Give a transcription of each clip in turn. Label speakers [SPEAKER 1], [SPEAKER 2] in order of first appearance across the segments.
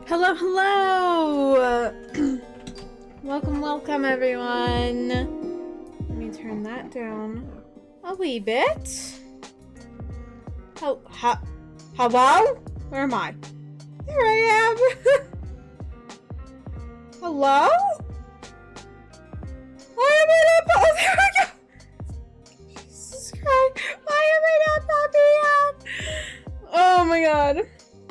[SPEAKER 1] Hello, hello! Welcome, everyone. Let me turn that down a wee bit. Hello? Where am I? There I am! Hello? Why am I not? Oh, there we go! Jesus Christ! Why am I not popping up? Oh my god.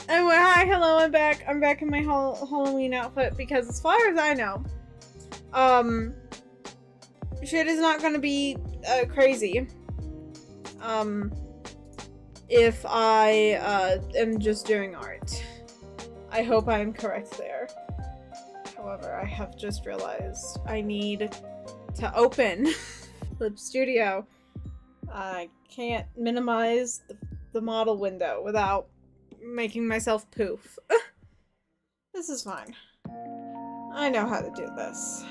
[SPEAKER 1] Anyway, hi, hello, I'm back. I'm back in my Halloween outfit because as far as I know, shit is not gonna be, crazy. If I, am just doing art. I hope I am correct there. However, I have just realized I need to open Flip Studio. I can't minimize the model window without making myself poof. This is fine. I know how to do this.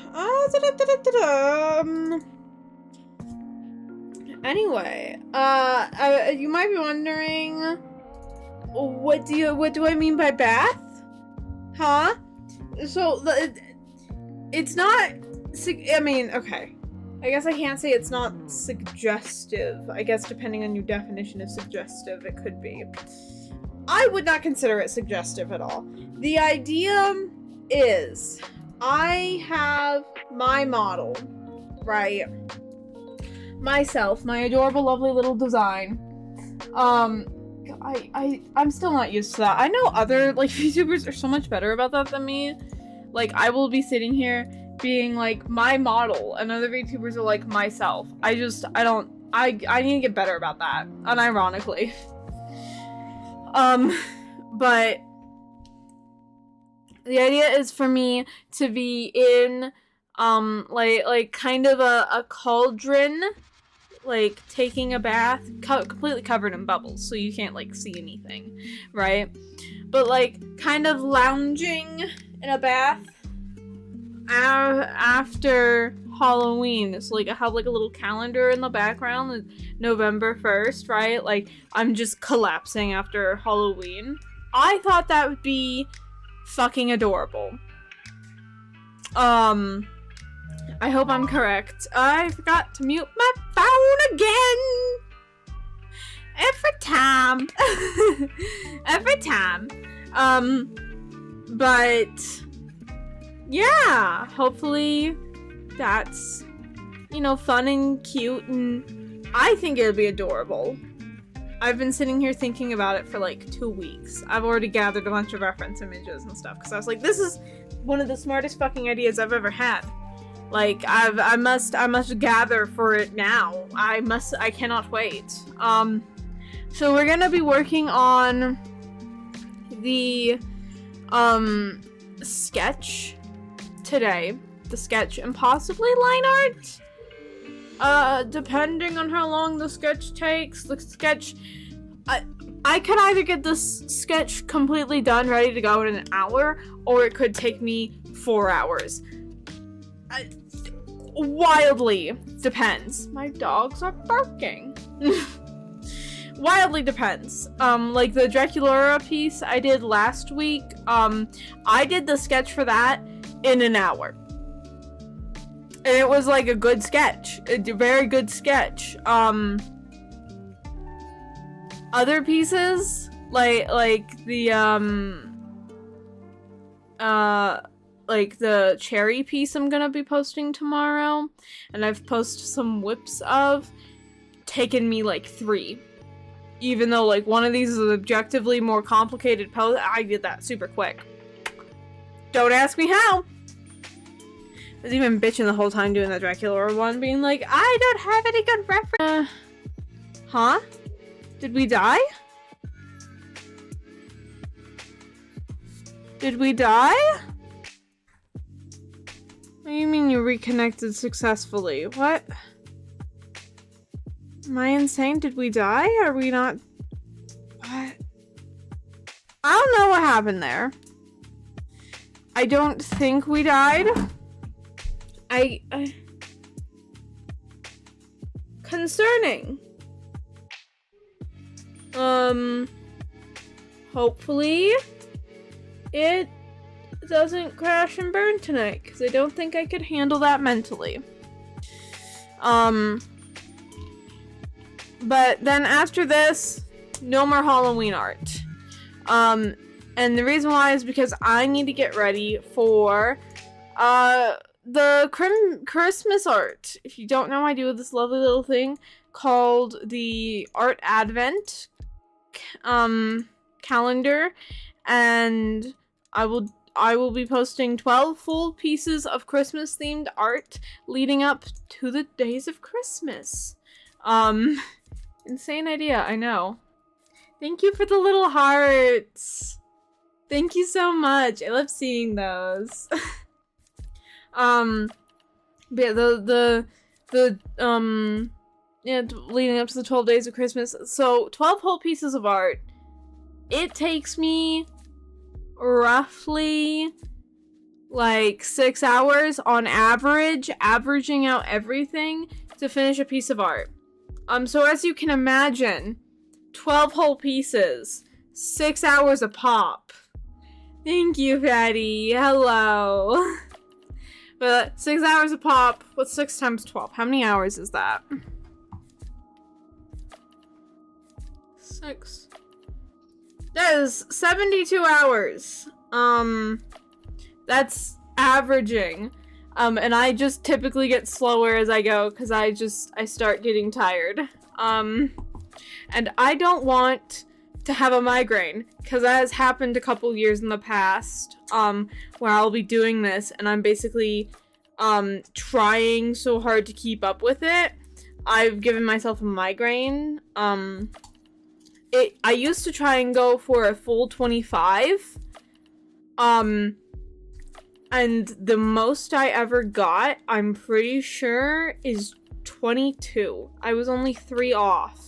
[SPEAKER 1] Anyway, you might be wondering, what do I mean by bath? Huh? So it's not. I mean, okay. I guess I can't say it's not suggestive. I guess depending on your definition of suggestive, it could be. I would not consider it suggestive at all. The idea is, I have my model, right? Myself, my adorable, lovely little design. I'm still not used to that. I know other, like, YouTubers are so much better about that than me. Like, I will be sitting here being, like, my model, and other VTubers are, like, myself. I need to get better about that, unironically. But the idea is for me to be in, like kind of a cauldron, like taking a bath, completely covered in bubbles, so you can't, like, see anything, right? But, like, kind of lounging in a bath after Halloween. So, like, I have, like, a little calendar in the background, November 1st, right? Like, I'm just collapsing after Halloween. I thought that would be fucking adorable. I hope I'm correct. I forgot to mute my phone again! Every time. Every time. But yeah, hopefully that's, you know, fun and cute, and I think it'll be adorable. I've been sitting here thinking about it for like 2 weeks. I've already gathered a bunch of reference images and stuff, because I was like, this is one of the smartest fucking ideas I've ever had. Like, I must gather for it now. I cannot wait. So we're gonna be working on the, sketch today. The sketch and possibly line art. Depending on how long the sketch takes. The sketch, I could either get this sketch completely done, ready to go in an hour, or it could take me 4 hours. Wildly depends. My dogs are barking. Wildly depends. Like the Draculaura piece I did last week, I did the sketch for that in an hour. And it was like a good sketch. A very good sketch. Other pieces, like the, like the cherry piece I'm gonna be posting tomorrow, and I've posted some whips of, taken me like 3. Even though, like, one of these is objectively more complicated pose, I did that super quick. Don't ask me how! I was even bitching the whole time doing the Draculaura one, being like, I don't have any good reference. Huh? Did we die? Did we die? What do you mean you reconnected successfully? What? Am I insane? Did we die? Are we not? What? I don't know what happened there. I don't think we died. Concerning. Hopefully it doesn't crash and burn tonight, because I don't think I could handle that mentally. But then after this, no more Halloween art. And the reason why is because I need to get ready for the Christmas art. If you don't know, I do this lovely little thing called the Art Advent calendar, and I will be posting 12 full pieces of Christmas themed art leading up to the days of Christmas. Insane idea, I know. Thank you for the little hearts. Thank you so much. I love seeing those. But yeah, leading up to the 12 days of Christmas. So 12 whole pieces of art. It takes me roughly like 6 hours on average, averaging out everything to finish a piece of art. So as you can imagine, 12 whole pieces, 6 hours a pop. Thank you, Fatty. Hello. But 6 hours a pop. What's 6 times 12? How many hours is that? 6. That is 72 hours. That's averaging. And I just typically get slower as I go because I start getting tired. And I don't want to have a migraine because that has happened a couple years in the past, where I'll be doing this and I'm basically, trying so hard to keep up with it. I've given myself a migraine. I used to try and go for a full 25. And the most I ever got, I'm pretty sure, is 22. I was only 3 off.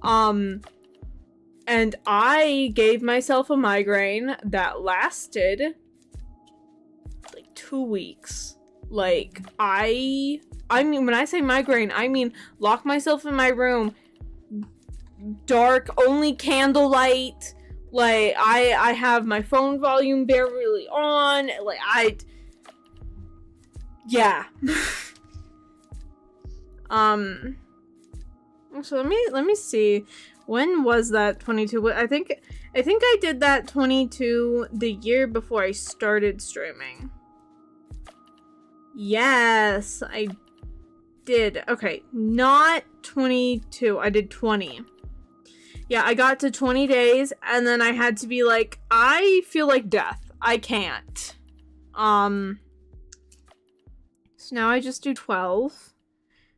[SPEAKER 1] And I gave myself a migraine that lasted like 2 weeks. Like, I mean, when I say migraine, I mean lock myself in my room, dark, only candlelight. Like, I have my phone volume barely on. Like, yeah. So let me see. When was that 22? I think I did that 22 the year before I started streaming. Yes, I did. Okay, not 22. I did 20. Yeah, I got to 20 days, and then I had to be like, I feel like death. I can't. So now I just do 12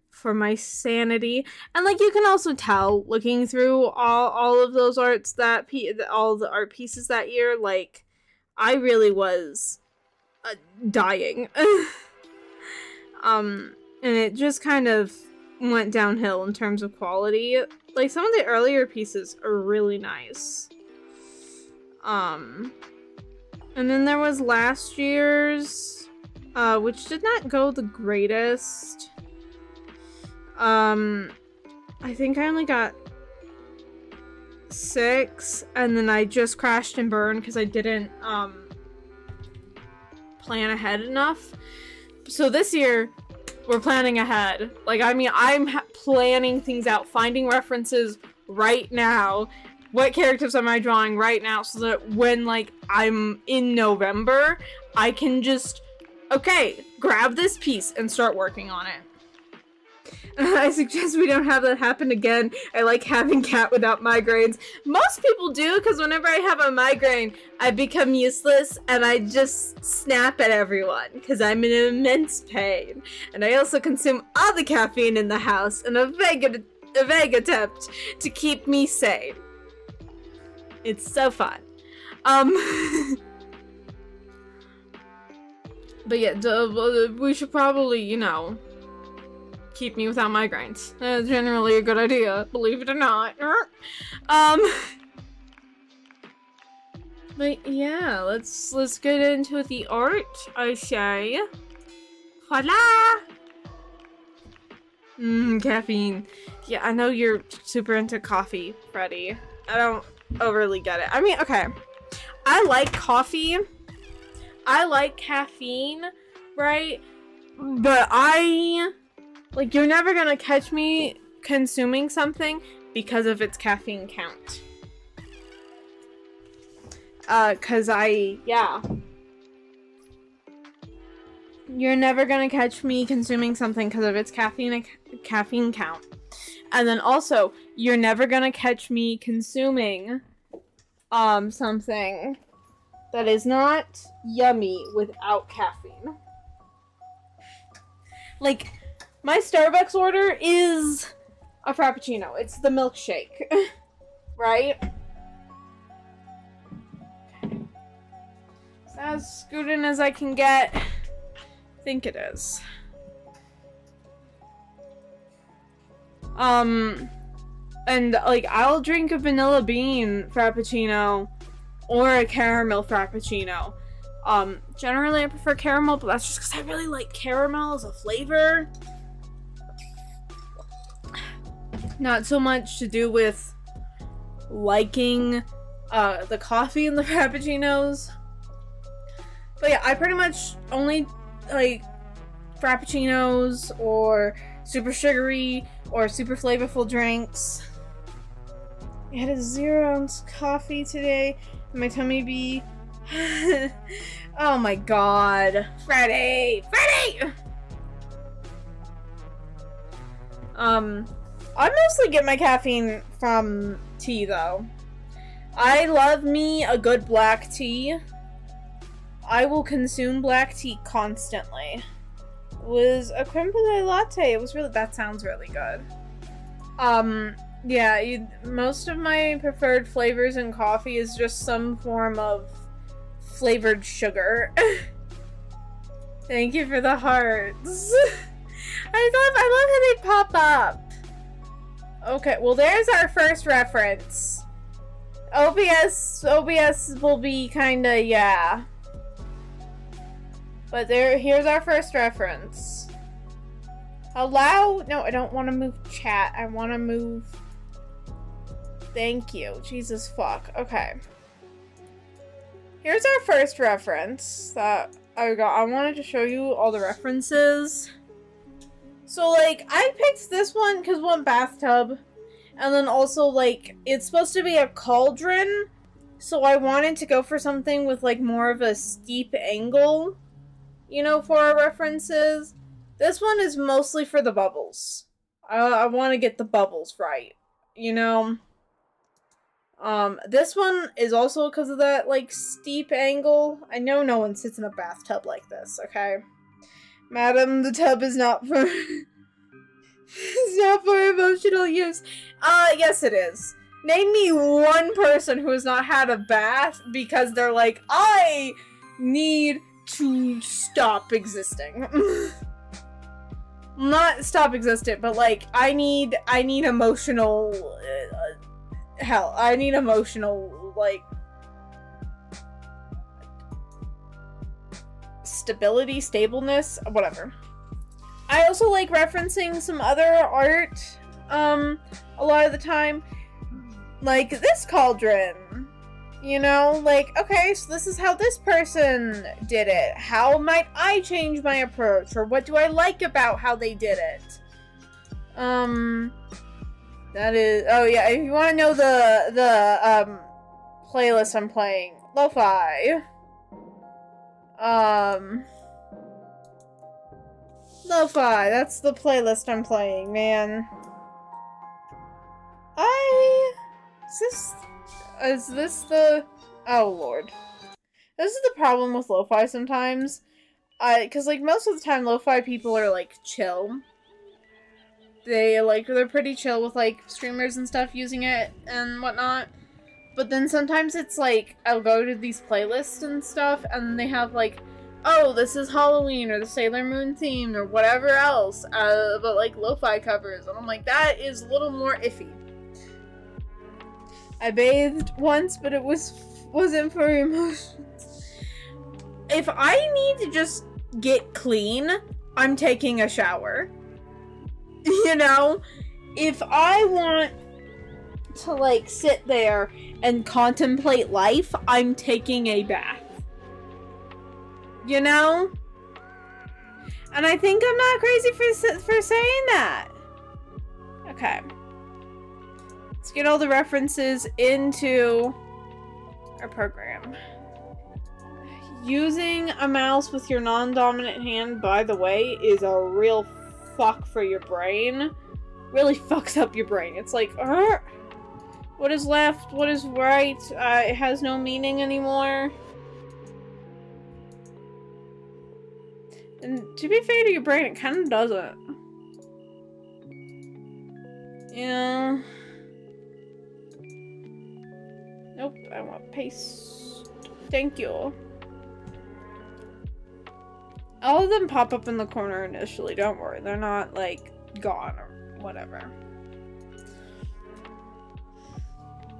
[SPEAKER 1] for my sanity. And, like, you can also tell, looking through all of those arts all the art pieces that year, like, I really was dying. And it just kind of went downhill in terms of quality. Like, some of the earlier pieces are really nice. And then there was last year's, which did not go the greatest. I think I only got 6, and then I just crashed and burned because I didn't, plan ahead enough. So this year, we're planning ahead. Like, I mean, I'm planning things out, finding references right now. What characters am I drawing right now so that when, like, I'm in November, I can just, okay, grab this piece and start working on it. I suggest we don't have that happen again. I like having cat without migraines. Most people do, because whenever I have a migraine, I become useless and I just snap at everyone because I'm in immense pain. And I also consume all the caffeine in the house in a vague attempt to keep me sane. It's so fun. But yeah, we should probably, you know, keep me without migraines. That's generally a good idea, believe it or not. But yeah, let's get into the art, I say. Voila! Caffeine. Yeah, I know you're super into coffee, Freddie. I don't overly get it. I mean, okay. I like coffee. I like caffeine, right? But you're never gonna catch me consuming something because of its caffeine count. You're never gonna catch me consuming something because of its caffeine count. And then also, you're never gonna catch me consuming something that is not yummy without caffeine. Like, my Starbucks order is a Frappuccino. It's the milkshake. Right? Is that as scooted as I can get? I think it is. And, like, I'll drink a vanilla bean Frappuccino or a caramel Frappuccino. Generally I prefer caramel, but that's just because I really like caramel as a flavor. Not so much to do with liking, the coffee in the Frappuccinos. But yeah, I pretty much only like Frappuccinos or super sugary or super flavorful drinks. I had a 0-ounce coffee today. My tummy be... Oh my god. Friday! I mostly get my caffeine from tea, though. I love me a good black tea. I will consume black tea constantly. It was a creme brulee latte. It was really... That sounds really good. Yeah, most of my preferred flavors in coffee is just some form of flavored sugar. Thank you for the hearts. I love how they pop up. Okay, well there's our first reference. OBS will be kinda, yeah. But here's our first reference. Allow... No, I don't want to move chat. I want to move... Thank you. Jesus fuck. Okay. Here's our first reference that I got. I wanted to show you all the references. So, like, I picked this one because one bathtub. And then also, like, it's supposed to be a cauldron. So I wanted to go for something with, like, more of a steep angle. You know, for our references. This one is mostly for the bubbles. I want to get the bubbles right. You know? This one is also because of that, like, steep angle. I know no one sits in a bathtub like this, okay? Madam, the tub is not for... it's not for emotional use. Yes it is. Name me one person who has not had a bath because they're like, I need to stop existing. Not stop existing, but, like, I need emotional... hell, I need emotional, like, stability, stableness, whatever. I also like referencing some other art, a lot of the time. Like, this cauldron. You know, like, okay, so this is how this person did it. How might I change my approach? Or what do I like about how they did it? That is... Oh, yeah, if you want to know the playlist I'm playing. Lo-fi. Lo-fi. That's the playlist I'm playing, man. Is this the... Oh, Lord. This is the problem with lo-fi sometimes. Because, like, most of the time lo-fi people are, like, chill. They're pretty chill with, like, streamers and stuff using it and whatnot. But then sometimes it's, like, I'll go to these playlists and stuff, and they have, like, oh, this is Halloween, or the Sailor Moon themed, or whatever else, but, like, lo-fi covers. And I'm like, that is a little more iffy. I bathed once, but it wasn't for emotions. If I need to just get clean, I'm taking a shower. You know? If I want to, like, sit there and contemplate life, I'm taking a bath. You know? And I think I'm not crazy for saying that. Okay. Let's get all the references into our program. Using a mouse with your non-dominant hand, by the way, is a real fuck for your brain. Really fucks up your brain. It's like, what is left? What is right? It has no meaning anymore. And to be fair to your brain, it kind of doesn't. Yeah. Nope, I want paste. Thank you. All of them pop up in the corner initially, don't worry. They're not, like, gone or whatever.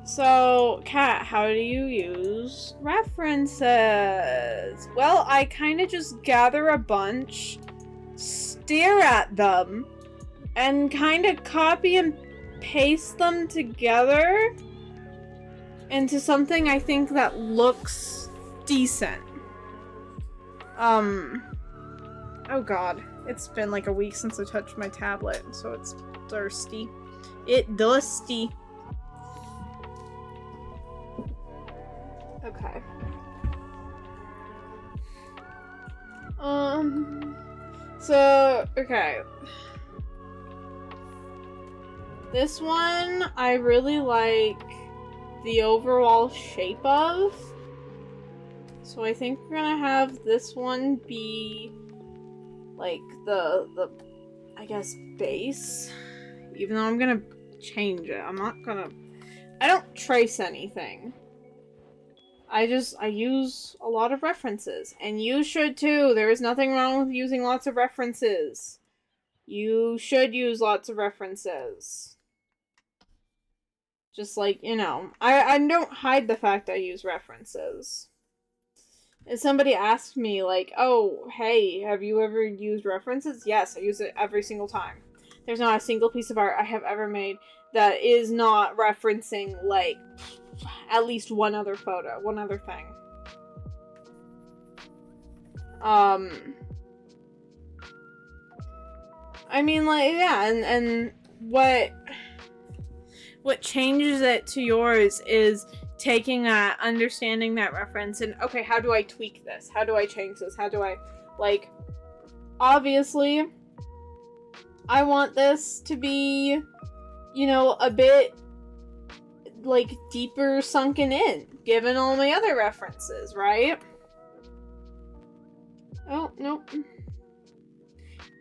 [SPEAKER 1] So, Kat, how do you use references? Well, I kind of just gather a bunch, stare at them, and kind of copy and paste them together into something I think that looks decent. Oh god, it's been like a week since I touched my tablet, so it's thirsty. Dusty. Okay. So, okay. This one, I really like the overall shape of. So I think we're gonna have this one be like the I guess base. Even though I'm gonna change it. I don't trace anything. I use a lot of references. And you should too. There is nothing wrong with using lots of references. You should use lots of references. Just like, you know, I don't hide the fact I use references. If somebody asks me, like, oh, hey, have you ever used references? Yes, I use it every single time. There's not a single piece of art I have ever made that is not referencing, like, at least one other photo, one other thing. I mean, like, yeah, and what changes it to yours is taking that, understanding that reference, and, okay, how do I tweak this? How do I change this? How do I, like, obviously, I want this to be, you know, a bit, like, deeper sunken in, given all my other references, right? Oh, nope.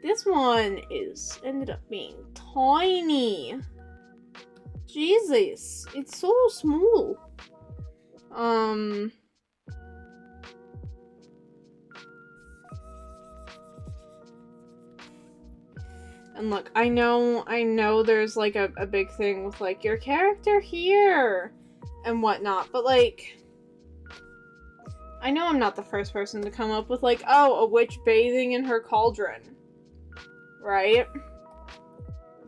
[SPEAKER 1] This one ended up being tiny. Jesus, it's so small. And look, I know there's, like, a big thing with, like, your character here and whatnot, but, like, I know I'm not the first person to come up with, like, oh, a witch bathing in her cauldron. Right?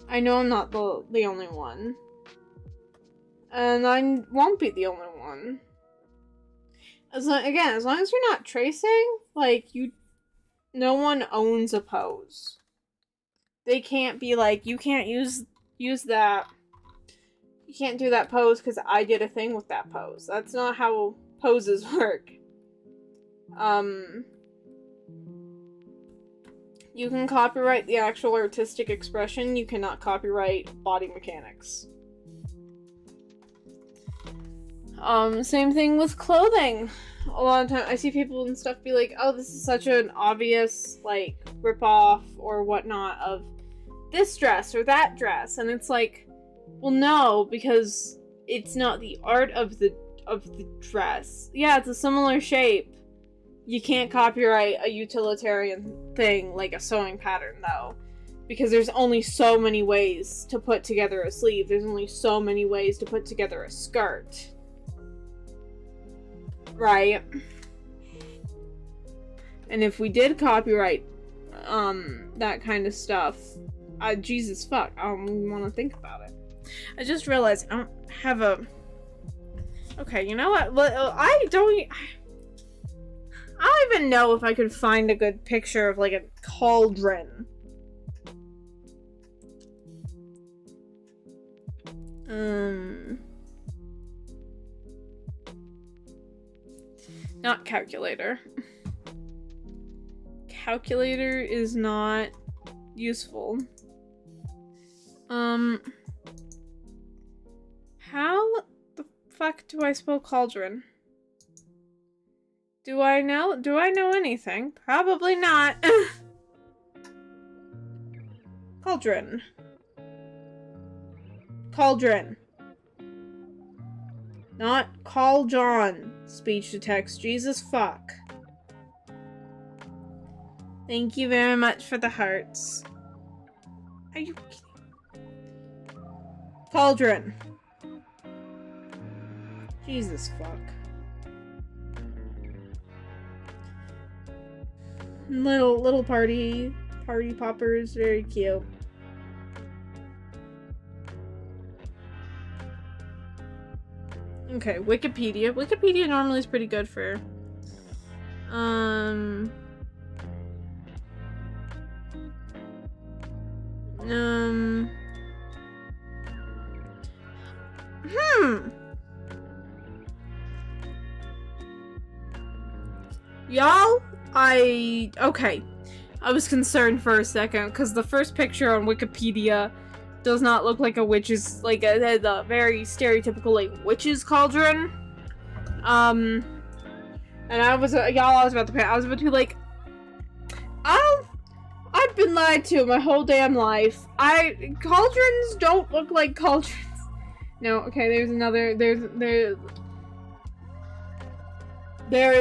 [SPEAKER 1] I know I'm not the only one. And I won't be the only one. As long as you're not tracing, like, no one owns a pose. They can't be like, you can't use that. You can't do that pose because I did a thing with that pose. That's not how poses work. You can copyright the actual artistic expression. You cannot copyright body mechanics. Same thing with clothing. A lot of times I see people and stuff be like, oh, this is such an obvious, like, ripoff or whatnot of this dress or that dress. And it's like, well, no, because it's not the art of the dress. Yeah, it's a similar shape. You can't copyright a utilitarian thing like a sewing pattern, though. Because there's only so many ways to put together a sleeve. There's only so many ways to put together a skirt. Right? And if we did copyright that kind of stuff, Jesus fuck, I don't even want to think about it. I just realized I don't have a... Okay, you know what? I don't even know if I could find a good picture of, like, a cauldron. Not calculator. Calculator is not useful. How the fuck do I spell cauldron? Do I know anything? Probably not. Cauldron. Cauldron. Not cauldron. Speech to text. Jesus fuck. Thank you very much for the hearts. Are you kidding? Cauldron. Jesus fuck. Little party poppers, very cute. Okay, Wikipedia. Wikipedia normally is pretty good for Y'all, okay. I was concerned for a second because the first picture on Wikipedia does not look like a witch's, like a very stereotypical, like, witch's cauldron. And I was about to be like, I've been lied to my whole damn life. Cauldrons don't look like cauldrons. No, okay, there is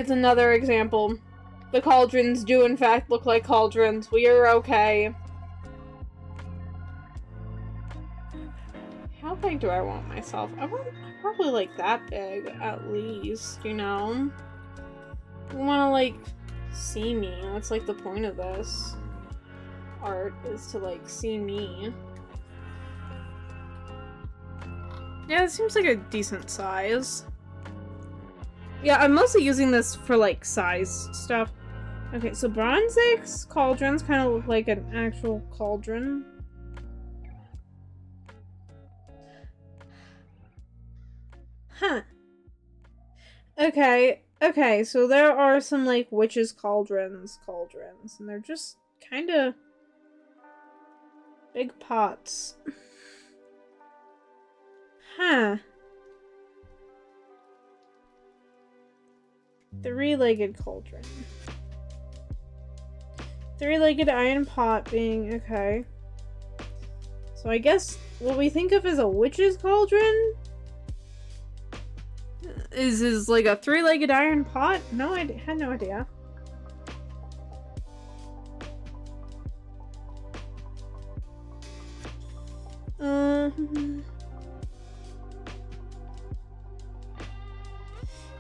[SPEAKER 1] another example. The cauldrons do in fact look like cauldrons. We are okay. How big do I want myself? I want probably like that big at least, you know? You wanna like see me. That's like the point of this art, is to like see me. Yeah, it seems like a decent size. Yeah, I'm mostly using this for like size stuff. Okay, so Bronze Age cauldrons kind of look like an actual cauldron. Huh. Okay, so there are some like witches' cauldrons, and they're just kind of big pots. Huh. Three-legged cauldron. Three-legged iron pot being, okay. So I guess what we think of as a witch's cauldron is like a three-legged iron pot? No idea. Had no idea.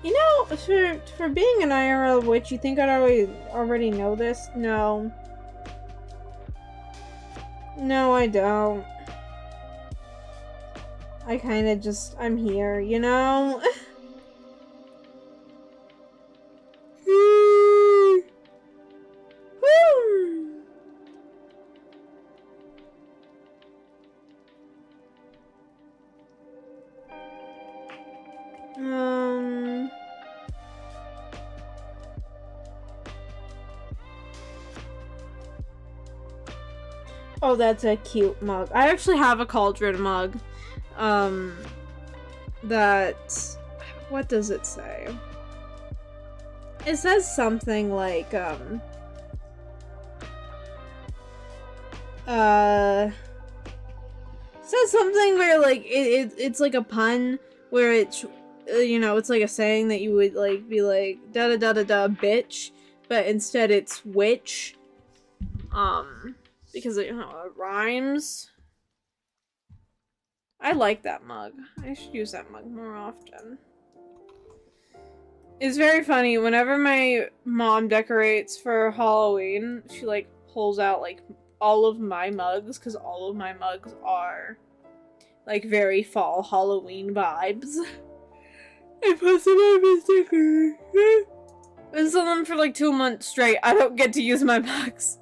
[SPEAKER 1] You know, for being an IRL witch, you think I'd already know this? No. No, I don't. I kind of just, I'm here, you know? Oh, that's a cute mug. I actually have a cauldron mug. What does it say? It says something like, it says something where, like, it's like a pun where it's, you know, it's like a saying that you would, like, be like, da-da-da-da-da, bitch, but instead it's witch. Because it, you know, it rhymes. I like that mug. I should use that mug more often. It's very funny. Whenever my mom decorates for Halloween, she, like, pulls out, like, all of my mugs, because all of my mugs are, like, very fall Halloween vibes. I put some on my sticker. And so then for like 2 months straight, I don't get to use my mugs.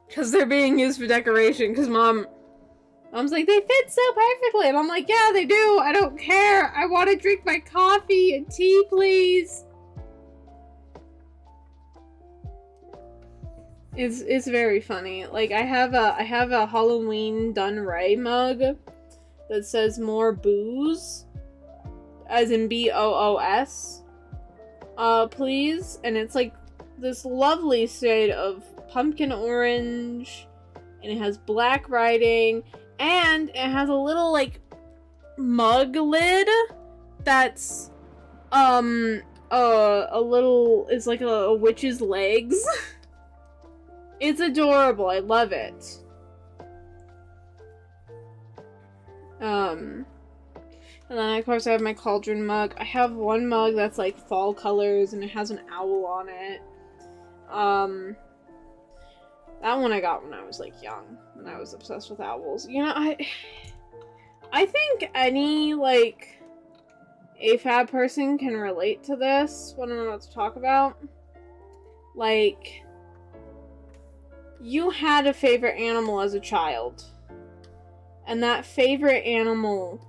[SPEAKER 1] Because they're being used for decoration, because Mom's like, they fit so perfectly. And I'm like, yeah, they do. I don't care. I want to drink my coffee and tea, please. It's very funny. Like, I have a Halloween Done Right mug that says more booze, as in BOOS, please. And it's like this lovely shade of pumpkin orange, and it has black writing, and it has a little like mug lid that's a little, it's like a witch's legs. It's adorable. I love it. And then of course I have my cauldron mug. I have one mug that's like fall colors and it has an owl on it. That one I got when I was like young, when I was obsessed with owls. You know, I think any like AFAB person can relate to this, what I'm about to talk about. Like, you had a favorite animal as a child, and that favorite animal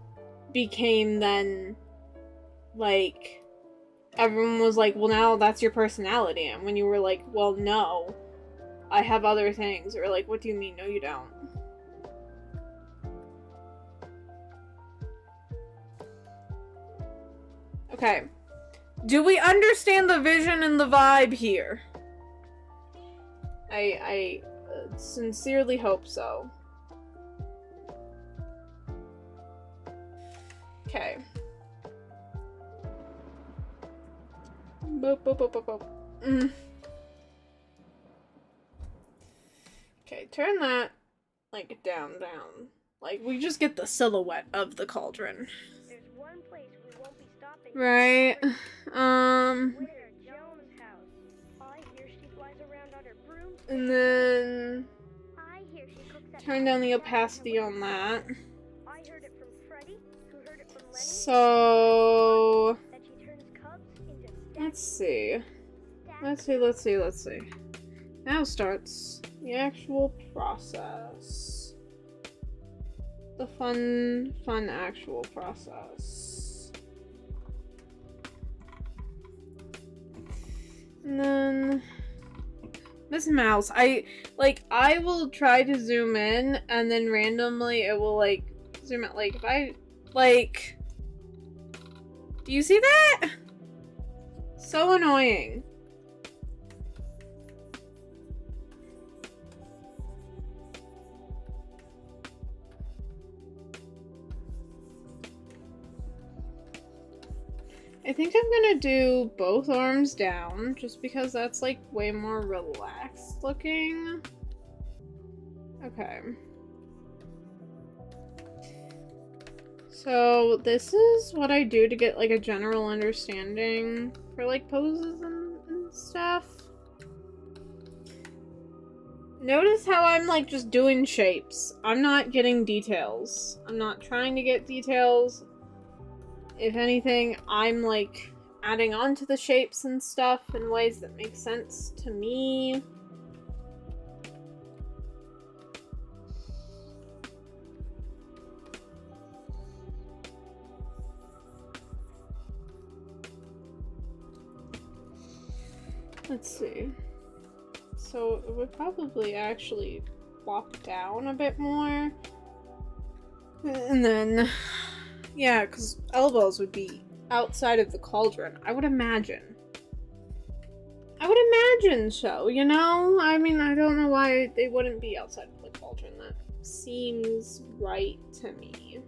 [SPEAKER 1] became then, like, everyone was like, well, now that's your personality. And when you were like, well, no, I have other things. Or like, what do you mean? No, you don't. Okay. Do we understand the vision and the vibe here? I sincerely hope so. Okay. Boop, boop, boop, boop, boop. Okay, turn that, like, down. Like, we just get the silhouette of the cauldron.
[SPEAKER 2] There's one place we won't be stopping.
[SPEAKER 1] Right.
[SPEAKER 2] Where? Joan's house. I hear she flies around on her broom.
[SPEAKER 1] And then
[SPEAKER 2] I hear she cooks at
[SPEAKER 1] turn down the opacity on that.
[SPEAKER 2] I heard it from Freddy, who heard it from Lenny.
[SPEAKER 1] So
[SPEAKER 2] That she turns cubs into
[SPEAKER 1] let's see. Let's see. Now starts the actual process. The fun actual process. And then Miss Mouse, I will try to zoom in and then randomly it will like zoom out. Like if I like, do you see that? So annoying. I think I'm gonna do both arms down, just because that's like way more relaxed looking. Okay. So this is what I do to get like a general understanding for like poses and stuff. Notice how I'm like just doing shapes. I'm not getting details. I'm not trying to get details. If anything, I'm like adding on to the shapes and stuff in ways that make sense to me. Let's see. So it would probably actually flop down a bit more. And then, yeah, because elbows would be outside of the cauldron. I would imagine so, you know? I mean, I don't know why they wouldn't be outside of the cauldron. That seems right to me.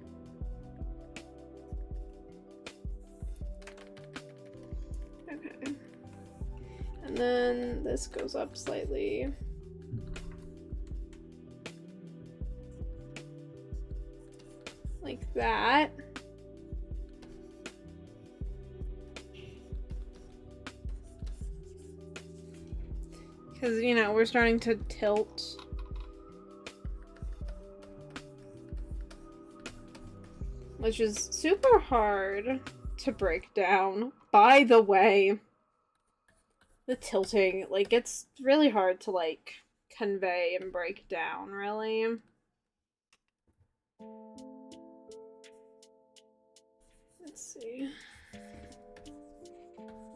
[SPEAKER 1] Okay. And then this goes up slightly. Like that. Because, you know, we're starting to tilt. Which is super hard to break down. by the way, the tilting, like, it's really hard to, like, convey and break down, really. Let's see.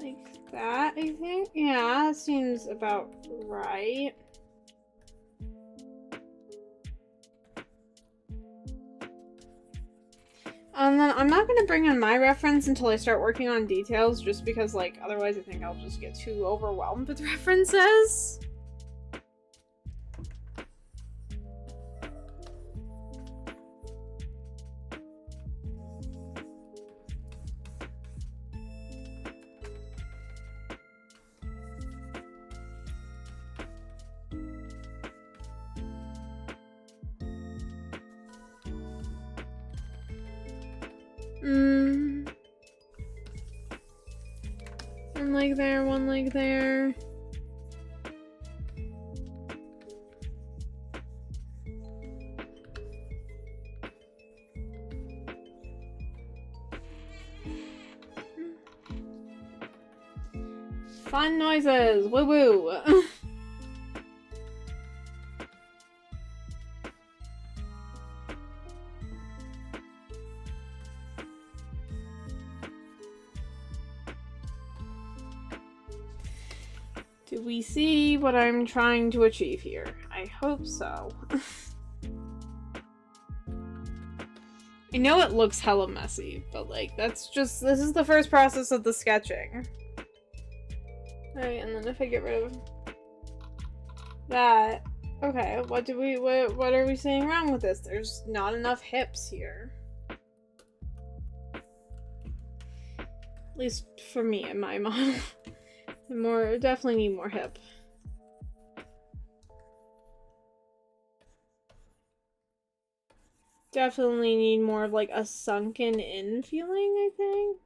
[SPEAKER 1] Like that, I think? Yeah, that seems about right. And then I'm not going to bring in my reference until I start working on details, just because, like, otherwise I think I'll just get too overwhelmed with references. One leg there, one leg there. Fun noises! Woo woo! Do we see what I'm trying to achieve here? I hope so. I know it looks hella messy, but like, that's just, this is the first process of the sketching. Alright, and then if I get rid of that, okay, what are we saying wrong with this? There's not enough hips here. At least for me in my model. Definitely need more hip. Definitely need more of like a sunken in feeling, I think.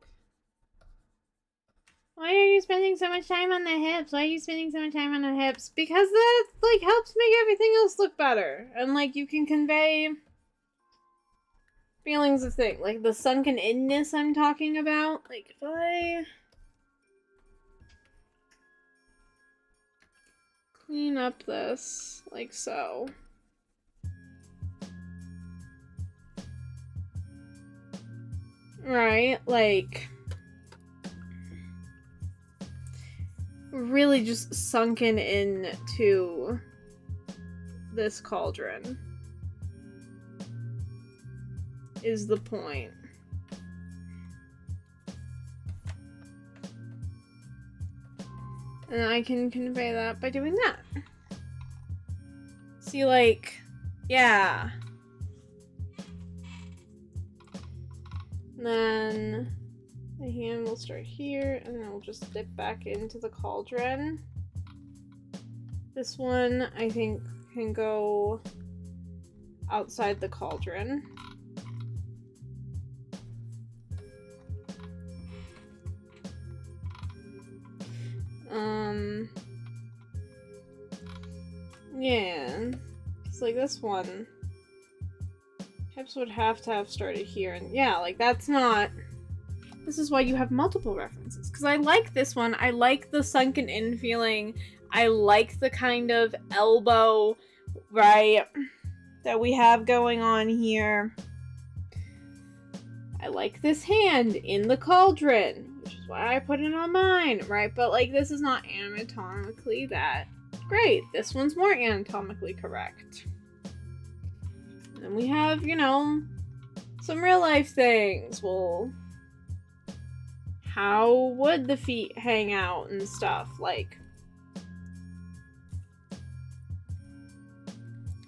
[SPEAKER 1] Why are you spending so much time on the hips? Why are you spending so much time on the hips? Because that like helps make everything else look better. And like you can convey feelings of things. Like the sunken inness I'm talking about. Like if I clean up this, like so. Right, like, really just sunken into this cauldron is the point. And I can convey that by doing that. See, like, yeah. And then the hand will start here, and then we'll just dip back into the cauldron. This one, I think, can go outside the cauldron. Yeah, it's like this one. Hips would have to have started here, and yeah, like that's not. This is why you have multiple references, because I like this one. I like the sunken in feeling. I like the kind of elbow, right, that we have going on here. I like this hand in the cauldron, which is why I put it on mine, right? But like, this is not anatomically that great. This one's more anatomically correct. And then we have, you know, some real life things. Well, how would the feet hang out and stuff? Like,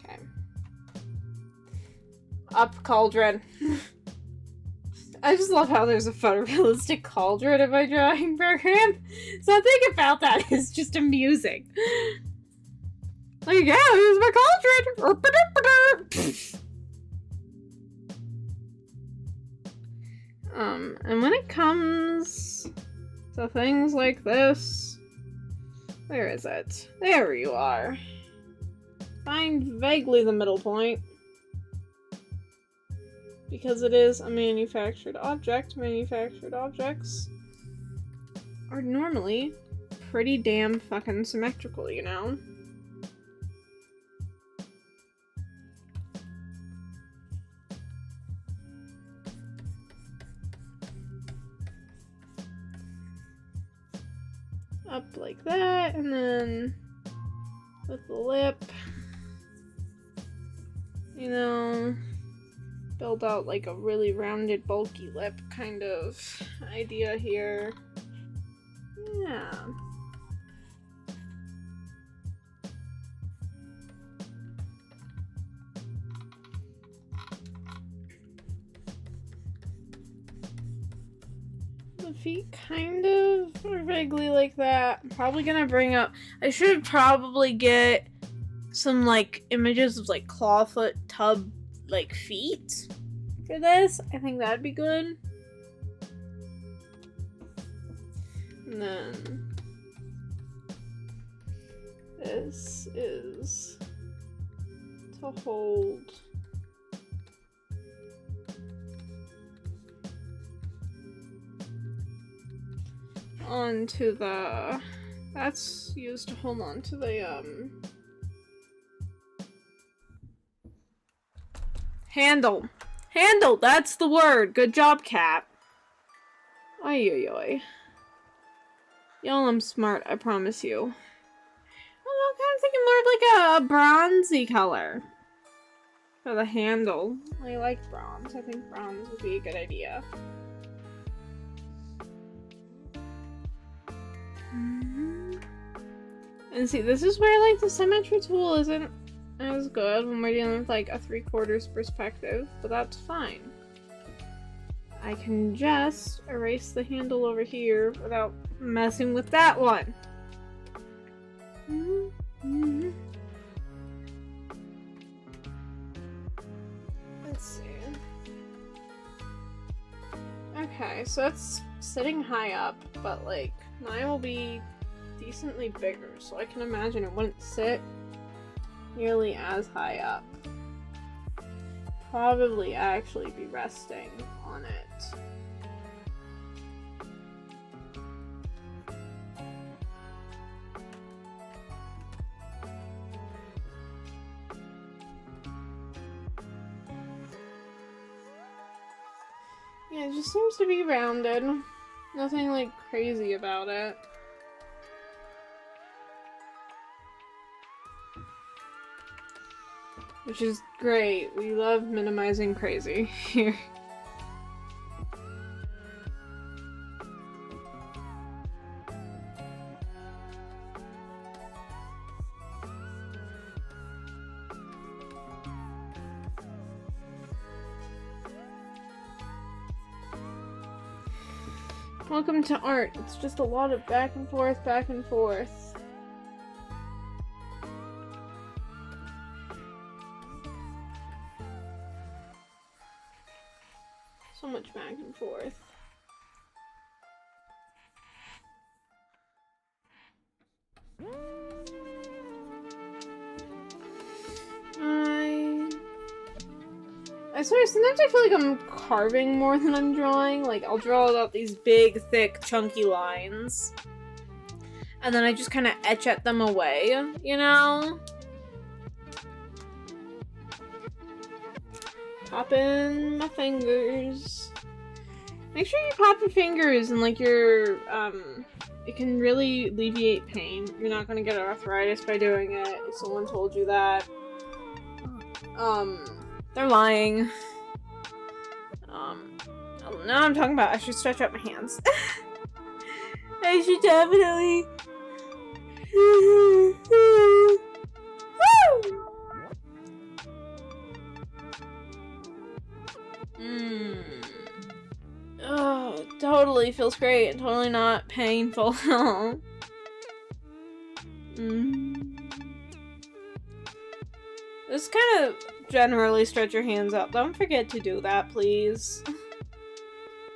[SPEAKER 1] okay. Up cauldron. I just love how there's a photorealistic cauldron in my drawing program. Something about that is just amusing. Like, yeah, here's my cauldron! And when it comes to things like this, where is it? There you are. Find vaguely the middle point. Because it is a manufactured object. Manufactured objects are normally pretty damn fucking symmetrical, you know? Up like that, and then with the lip, you know, build out like a really rounded, bulky lip kind of idea here. Yeah. The feet kind of are vaguely like that. I'm probably gonna bring up, I should probably get some like images of like clawfoot tub like feet for this. I think that'd be good. And then this is to hold onto the, that's used to hold on to the handle. Handle, that's the word. Good job, cat. Oy oy oy. Y'all, I'm smart, I promise you. I'm kind of thinking more of like a bronzy color for the handle. I like bronze. I think bronze would be a good idea. And see, this is where like the symmetry tool isn't as good when we're dealing with like a 3/4 perspective, but that's fine. I can just erase the handle over here without messing with that one. Let's see. Okay, so it's sitting high up, but like mine will be decently bigger, so I can imagine it wouldn't sit nearly as high up. Probably actually be resting on it. Yeah, it just seems to be rounded. Nothing like crazy about it. Which is great. We love minimizing crazy here. Welcome to art. It's just a lot of back and forth, back and forth. So much back and forth. I swear, sometimes I feel like I'm carving more than I'm drawing. Like, I'll draw out these big, thick, chunky lines. And then I just kind of etch at them away, you know? Pop in my fingers. Make sure you pop your fingers and, like, your, it can really alleviate pain. You're not gonna get arthritis by doing it, if someone told you that. They're lying. No, I'm talking about I should stretch out my hands. I should definitely. Oh, totally feels great and totally not painful. Just kind of generally stretch your hands out. Don't forget to do that, please.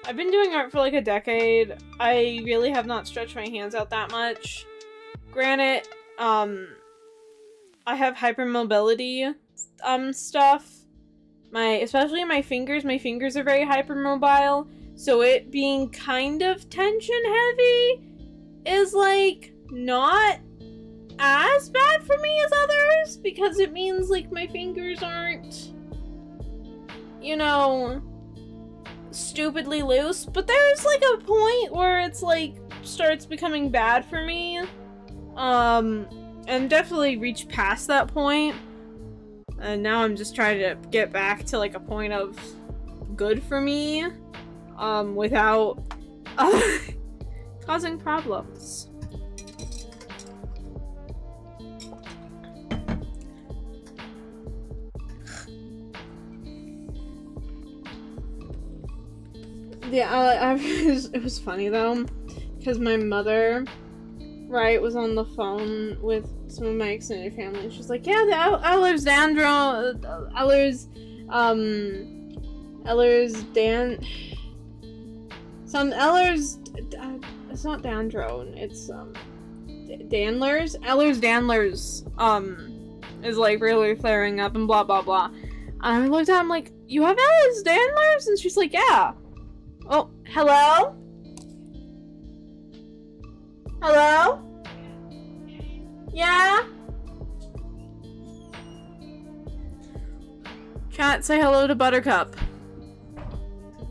[SPEAKER 1] I've been doing art for like a decade. I really have not stretched my hands out that much. Granted, I have hypermobility stuff. Especially my fingers are very hypermobile. So it being kind of tension heavy is like not as bad for me as others because it means like my fingers aren't, you know, stupidly loose. But there's like a point where it's like starts becoming bad for me. And definitely reached past that point. And now I'm just trying to get back to like a point of good for me, without causing problems. Yeah, it was funny though, because my mother, right, was on the phone with some of my extended family, and she's like, yeah, the Ellers it's not Dandrone, it's, Dandler's, is, like, really flaring up and blah, blah, blah. And I looked at him like, you have Ellers Dandler's? And she's like, yeah. Oh, hello? Hello? Yeah? Chat, say hello to Buttercup.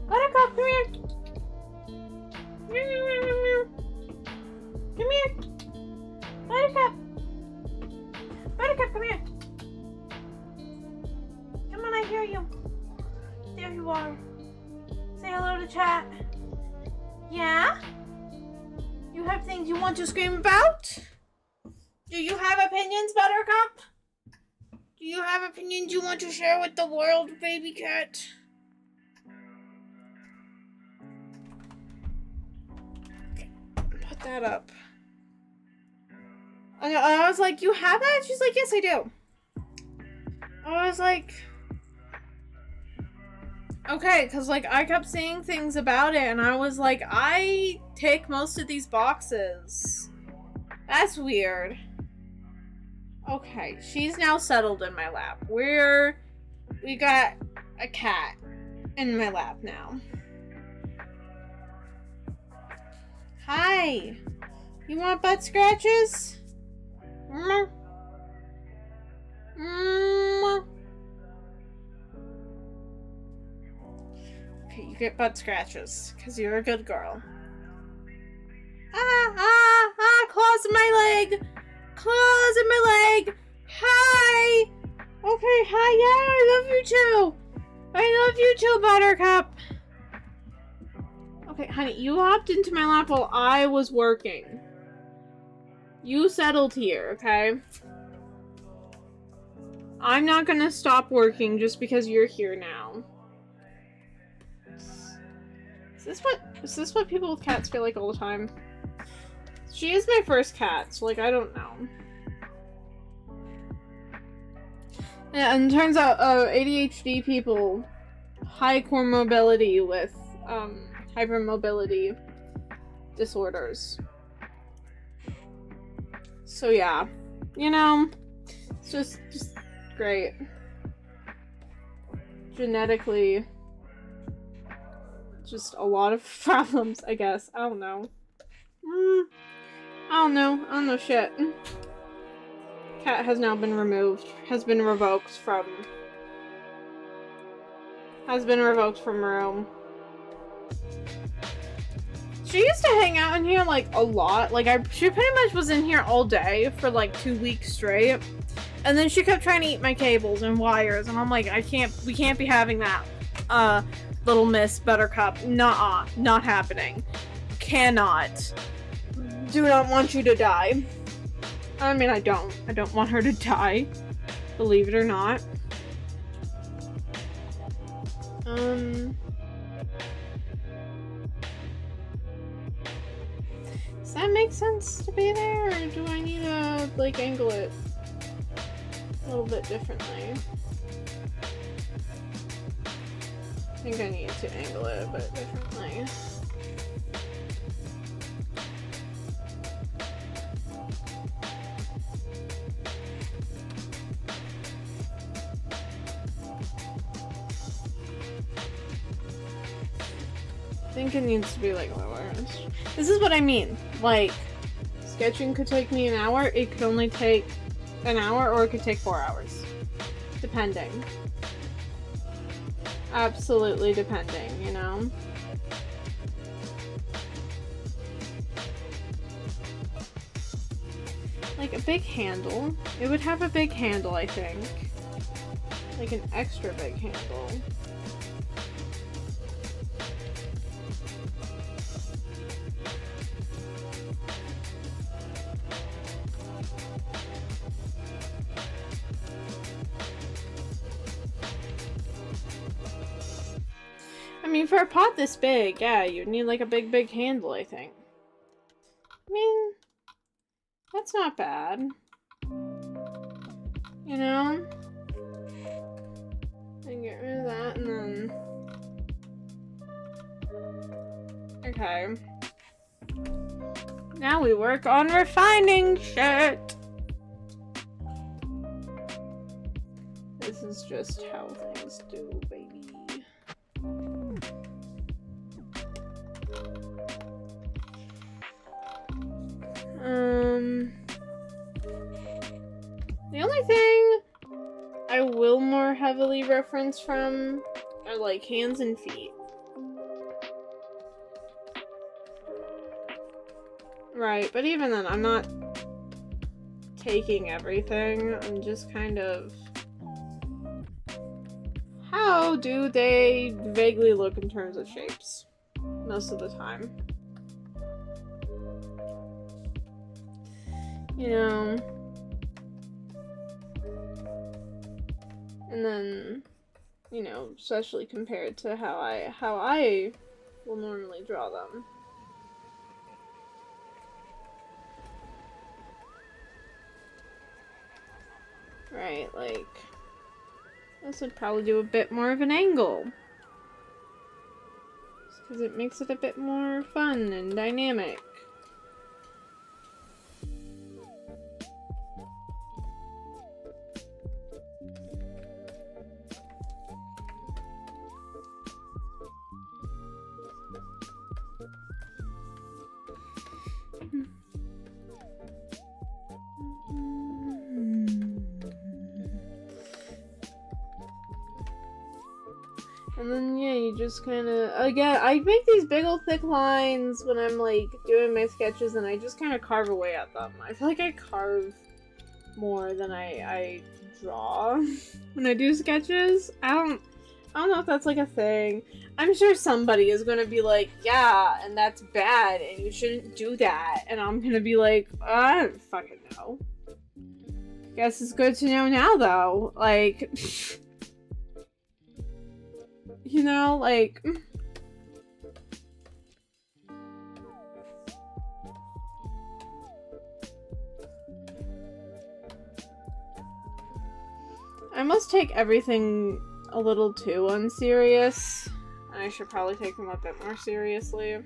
[SPEAKER 1] Buttercup, come here. Come here. Buttercup. Buttercup, come here. Come on, I hear you. There you are. Say hello to chat. Yeah? You have things you want to scream about? Do you have opinions, Buttercup? Do you have opinions you want to share with the world, baby cat? Okay, put that up. I was like, you have that? She's like, yes, I do. I was like, okay, because, like, I kept seeing things about it, and I was like, I tick most of these boxes. That's weird. Okay, she's now settled in my lap. We got a cat in my lap now. Hi. You want butt scratches? Mm. Mm. Okay, you get butt scratches, because you're a good girl. Claws in my leg! Claws in my leg! Hi! Okay, hi, yeah, I love you too! I love you too, Buttercup! Okay, honey, you hopped into my lap while I was working. You settled here, okay? I'm not gonna stop working just because you're here now. Is this what people with cats feel like all the time? She is my first cat, so, like, I don't know. Yeah, and it turns out, ADHD people, high core mobility with, hypermobility disorders. So, yeah. You know, it's just great. Genetically, just a lot of problems, I guess. I don't know. I don't know shit. Cat has now been removed. Has been revoked from room. She used to hang out in here, like, a lot. Like, she pretty much was in here all day for, like, 2 weeks straight. And then she kept trying to eat my cables and wires. And I'm like, we can't be having that. Little Miss Buttercup. Nuh-uh. Not happening. Cannot. Do not want you to die. I mean, I don't want her to die. Believe it or not. Does that make sense to be there, or do I need to, like, angle it a little bit differently? I think I need to angle it a bit differently. I think it needs to be, like, lower. This is what I mean. Like, sketching could take me an hour, it could only take an hour, or it could take 4 hours. Depending. Absolutely depending, you know? Like a big handle. It would have a big handle, I think. Like an extra big handle. I mean, for a pot this big, yeah, you'd need like a big handle, I think. I mean, that's not bad. You know? And get rid of that, and then... Okay. Now we work on refining shit! This is just how things do, baby. The only thing I will more heavily reference from are like hands and feet. Right, but even then, I'm not taking everything. I'm just kind of... How do they vaguely look in terms of shapes? Most of the time. You know... And then, you know, especially compared to how I will normally draw them. Right, like, this would probably do a bit more of an angle. Just because it makes it a bit more fun and dynamic. And then, yeah, you just kind of... Again, I make these big old thick lines when I'm, like, doing my sketches, and I just kind of carve away at them. I feel like I carve more than I draw when I do sketches. I don't know if that's, like, a thing. I'm sure somebody is gonna be like, yeah, and that's bad, and you shouldn't do that. And I'm gonna be like, I don't fucking know. Guess it's good to know now, though. Like... You know, like... I must take everything a little too unserious. And I should probably take them a bit more seriously.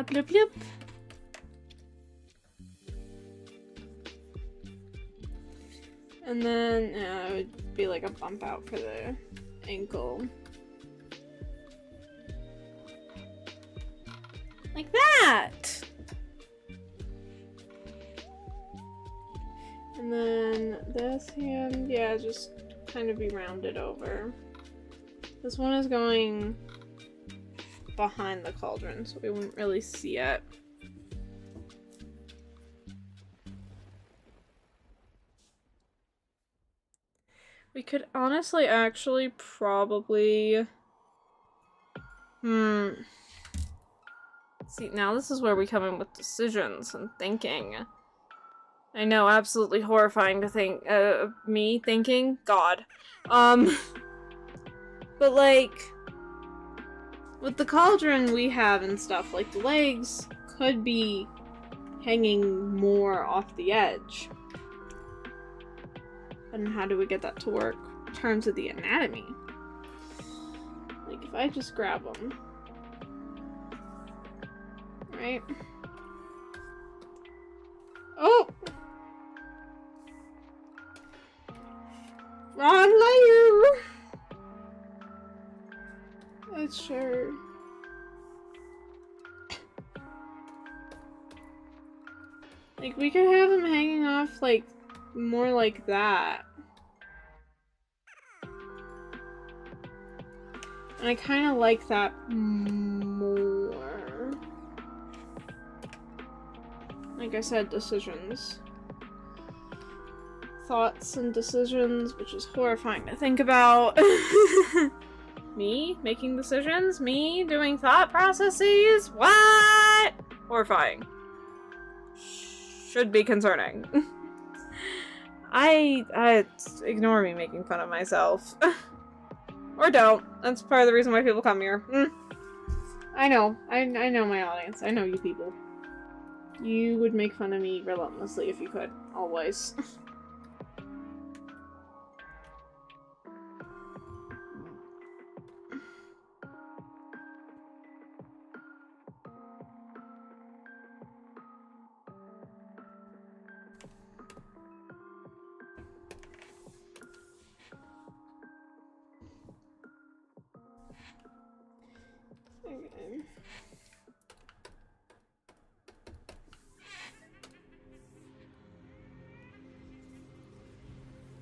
[SPEAKER 1] Bloop, bloop. And then it would be like a bump out for the ankle. Like that! And then this hand, yeah, just kind of be rounded over. This one is going behind the cauldron, so we wouldn't really see it. We could honestly actually probably... See, now this is where we come in with decisions and thinking. I know, absolutely horrifying to think, me thinking, God. But like... With the cauldron we have and stuff, like, the legs could be hanging more off the edge. And how do we get that to work? terms of the anatomy. Like, if I just grab them. Right? Oh! Wrong layer! That's sure. Like, we could have him hanging off, like, more like that. And I kind of like that more. Like I said, decisions. Thoughts and decisions, which is horrifying to think about. Me making decisions? Me doing thought processes? What? Horrifying. Should be concerning. I ignore me making fun of myself. Or don't. That's part of the reason why people come here. I know my audience. I know you people. You would make fun of me relentlessly if you could. Always.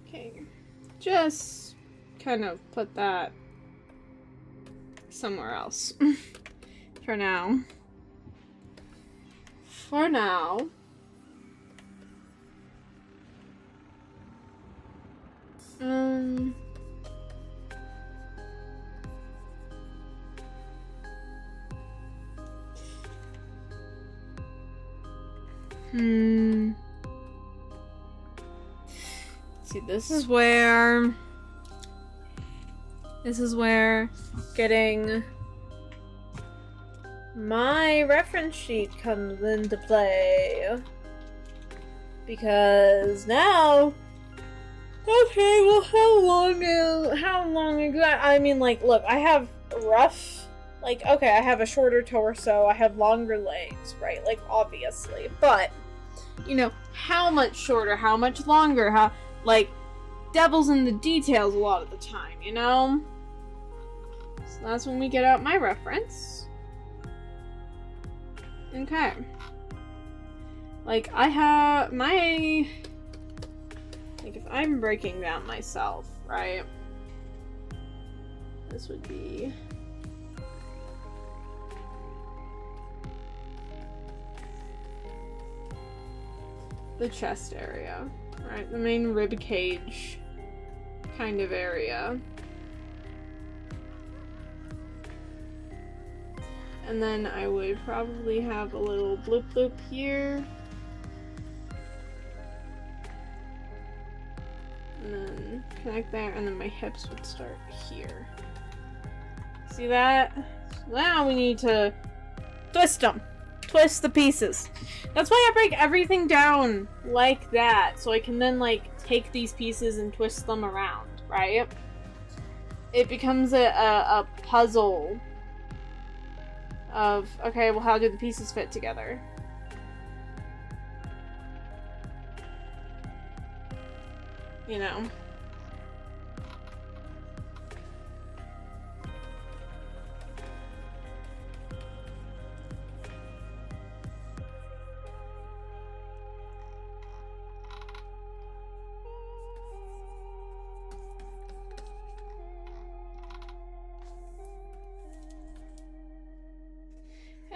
[SPEAKER 1] Okay. Just kind of put that somewhere else. For now. For now. See, this is where getting my reference sheet comes into play. Because now, okay, well, how long exactly? I mean, like, look, I have rough, like, okay, I have a shorter torso, I have longer legs, right? Like, obviously, but, you know, how much shorter, how much longer, how, like, devil's in the details a lot of the time, you know? So that's when we get out my reference. Okay. Like, I have my... Like, if I'm breaking down myself, right? This would be... the chest area, right? The main rib cage kind of area. And then I would probably have a little bloop bloop here. And then connect there, and then my hips would start here. See that? So now we need to twist them. Twist the pieces. That's why I break everything down like that, so I can then, like, take these pieces and twist them around, right? It becomes a puzzle of, okay, well, how do the pieces fit together? You know?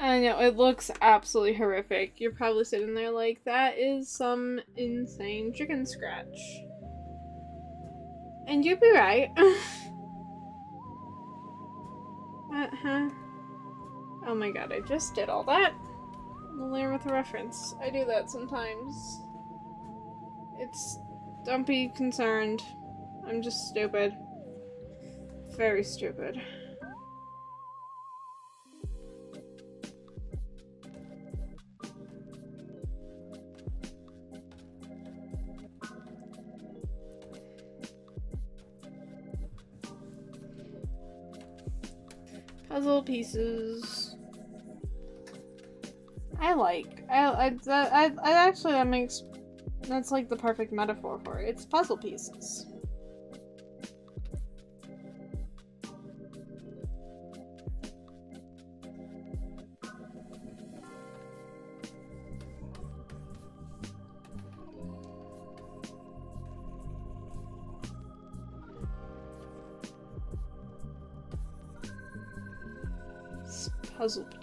[SPEAKER 1] I know, it looks absolutely horrific. You're probably sitting there like, that is some insane chicken scratch. And you'd be right. Oh my god, I just did all that. The layer with a reference. I do that sometimes. Don't be concerned. I'm just stupid. Very stupid. Puzzle pieces. That's like the perfect metaphor for it. It's puzzle pieces.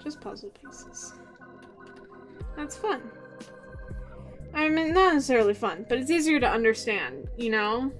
[SPEAKER 1] Just puzzle pieces. That's fun. I mean, not necessarily fun, but it's easier to understand, you know?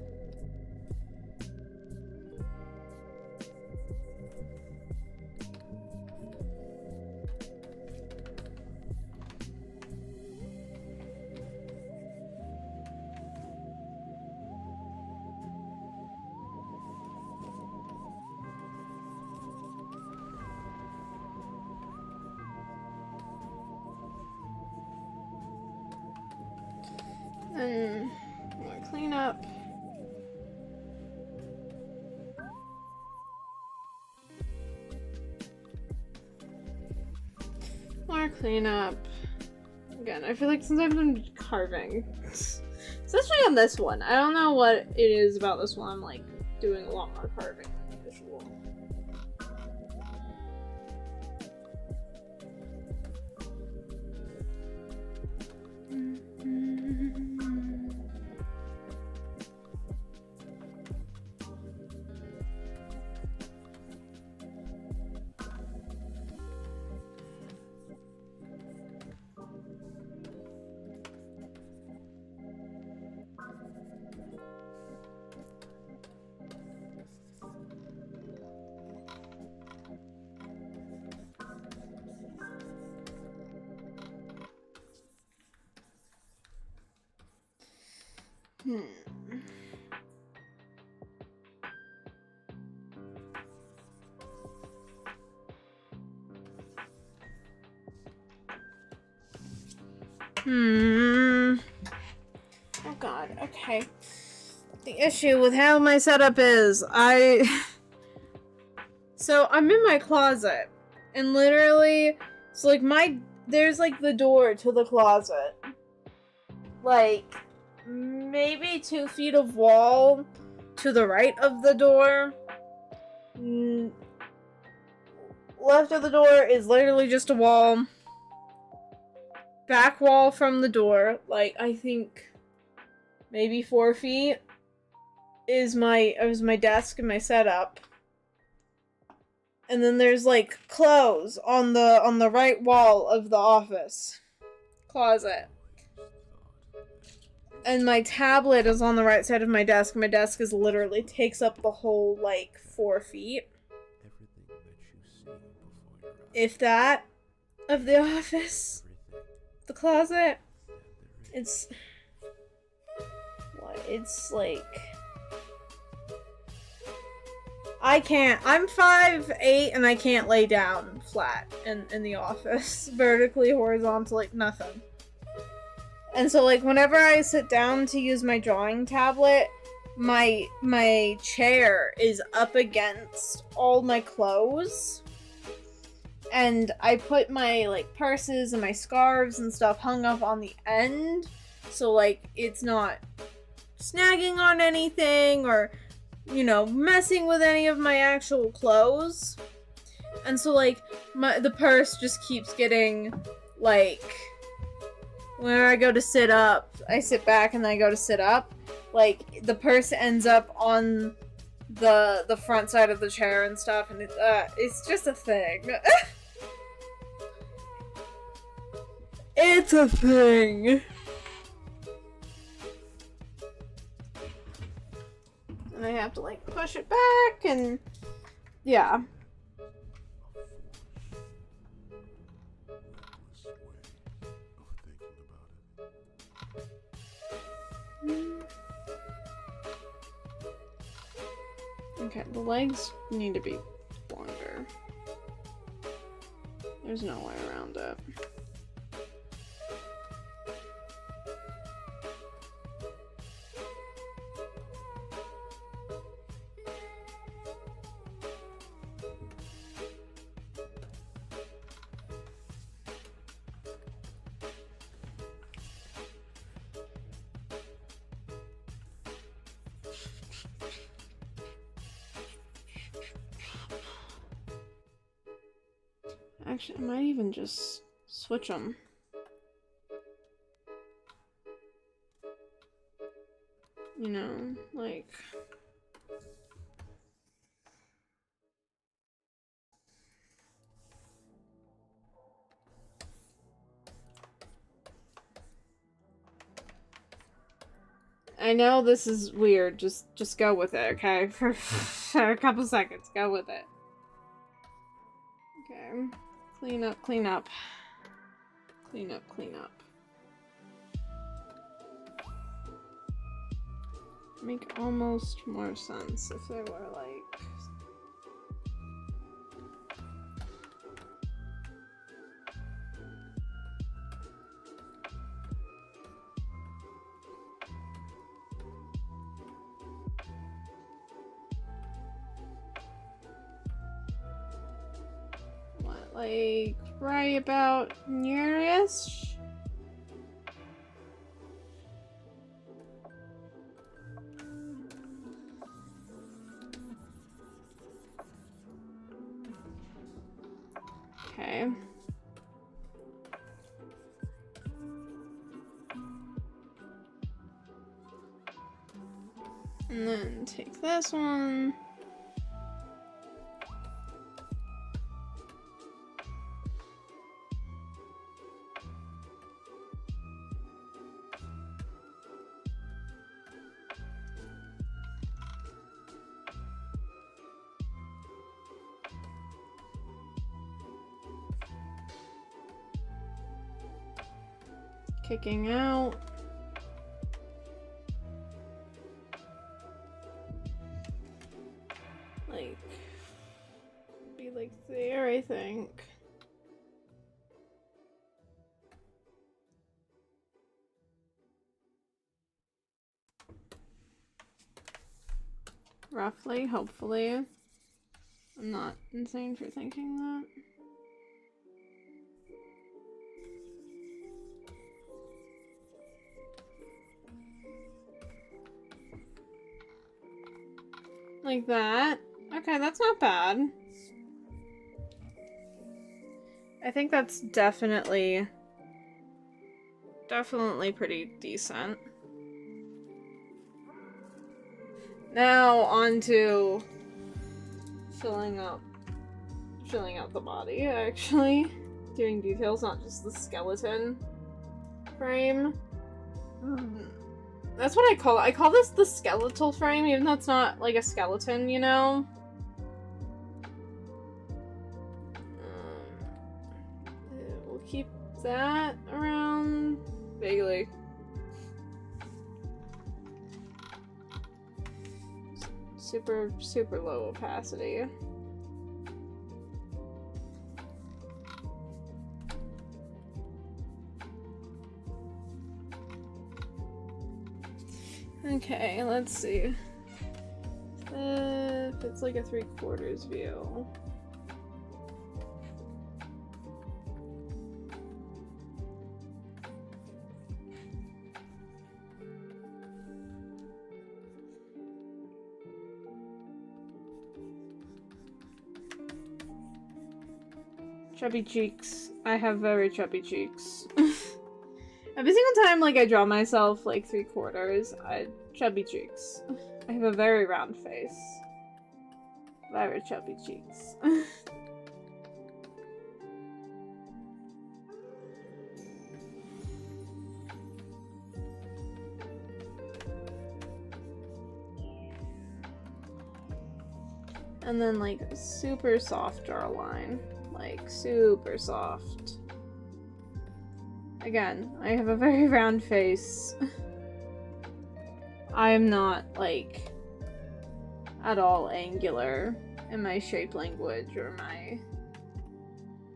[SPEAKER 1] And more cleanup. More cleanup. Again, I feel like since I've been carving, especially on this one, I don't know what it is about this one. I'm like doing a lot more carving than usual. Oh god, okay. The issue with how my setup is, so I'm in my closet, and literally, so like there's like the door to the closet. Like, maybe 2 feet of wall to the right of the door. Left of the door is literally just a wall. Back wall from the door, like, I think maybe 4 feet is my desk and my setup. And then there's like clothes on the right wall of the office closet. And my tablet is on the right side of my desk. My desk is literally takes up the whole, like, 4 feet. If that, of the office. The closet. It's like... I'm 5'8" and I can't lay down flat in the office. Vertically, horizontally, nothing. And so, like, whenever I sit down to use my drawing tablet, my chair is up against all my clothes. And I put my, like, purses and my scarves and stuff hung up on the end. So, like, it's not snagging on anything or, you know, messing with any of my actual clothes. And so, like, the purse just keeps getting, like... Whenever I go to sit up, I sit back and then I go to sit up. Like, the purse ends up on the front side of the chair and stuff, and it's just a thing. It's a thing. And I have to, like, push it back, and yeah. Okay, the legs need to be longer. There's no way around it. Actually, I might even just switch them. You know, like... I know this is weird, just go with it, okay? For a couple seconds, go with it. Okay. Clean up, clean up. Clean up, clean up. Make almost more sense if they were like... What, like, right about near-ish? Okay. And then take this one. Kicking out. Like, be like there, I think. Roughly, hopefully. I'm not insane for thinking that. Like that. Okay, that's not bad. I think that's definitely pretty decent. Now on to filling out the body, actually. Doing details, not just the skeleton frame. That's what I call it. I call this the skeletal frame, even though it's not like a skeleton, you know? We'll keep that around vaguely. Super, super low opacity. Okay, let's see. If it's like a 3/4 view. Chubby cheeks. I have very chubby cheeks. Every single time, like, I draw myself, like, 3/4, chubby cheeks. I have a very round face. Very chubby cheeks. And then, like, a super soft jawline. Like, super soft. Again, I have a very round face. I am not, like, at all angular in my shape language or my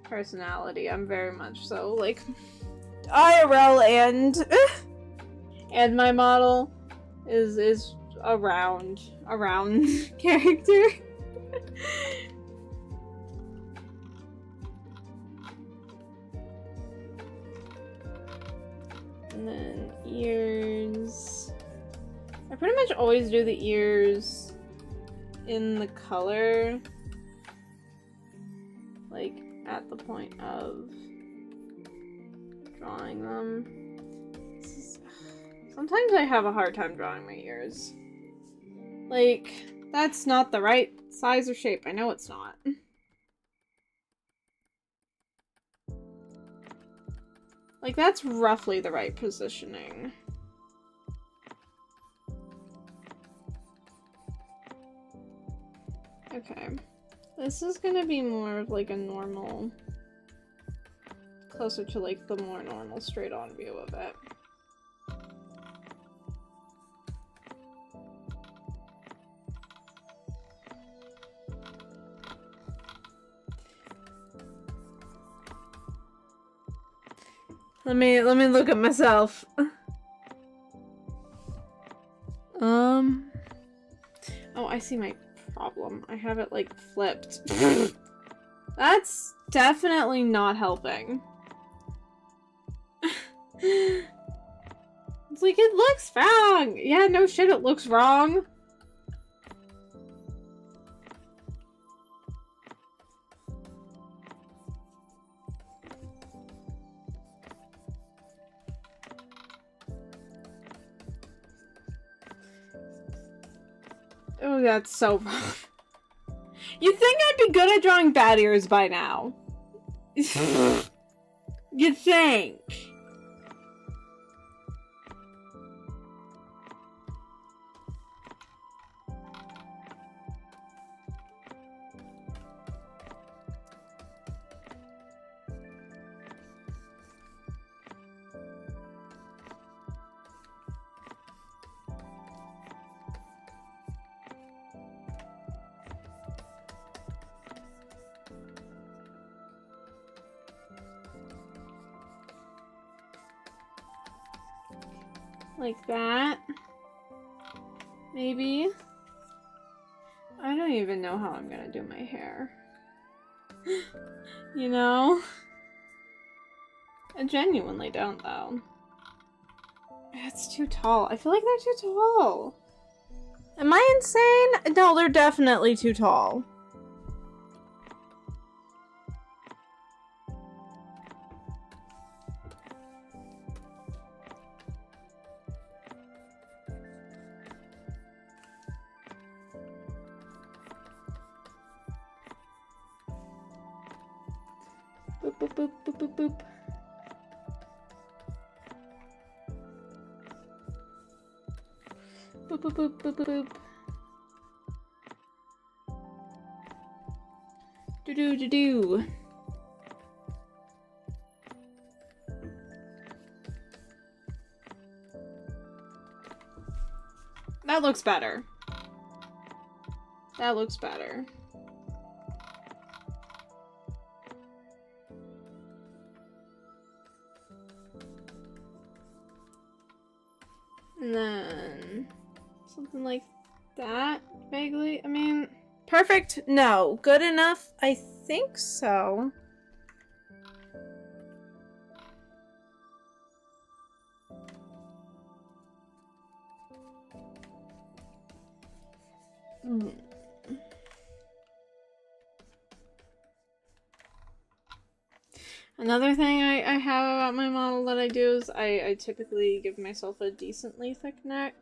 [SPEAKER 1] personality. I'm very much so, like, IRL and my model is a round character. And then ears. I pretty much always do the ears in the color, like, at the point of drawing them. Sometimes I have a hard time drawing my ears. Like, that's not the right size or shape. I know it's not. Like, that's roughly the right positioning. Okay. This is gonna be more of like a normal, closer to like the more normal straight on view of it. Let me look at myself. Oh, I see my problem. I have it like flipped. That's definitely not helping. It's like, it looks wrong. Yeah, no shit, it looks wrong. Oh, that's so wrong. You'd think I'd be good at drawing bad ears by now. You'd think. Like that. Maybe. I don't even know how I'm gonna do my hair. You know? I genuinely don't, though. It's too tall. I feel like they're too tall. Am I insane? No, they're definitely too tall. Boop, boop, boop, boop, boop, boop. Boop, boop, boop, boop, boop, boop. Do-do-do-do. That looks better. That looks better. And then something like that, vaguely. I mean, perfect? No. Good enough? I think so. Another thing I have about my model that I do is I typically give myself a decently thick neck.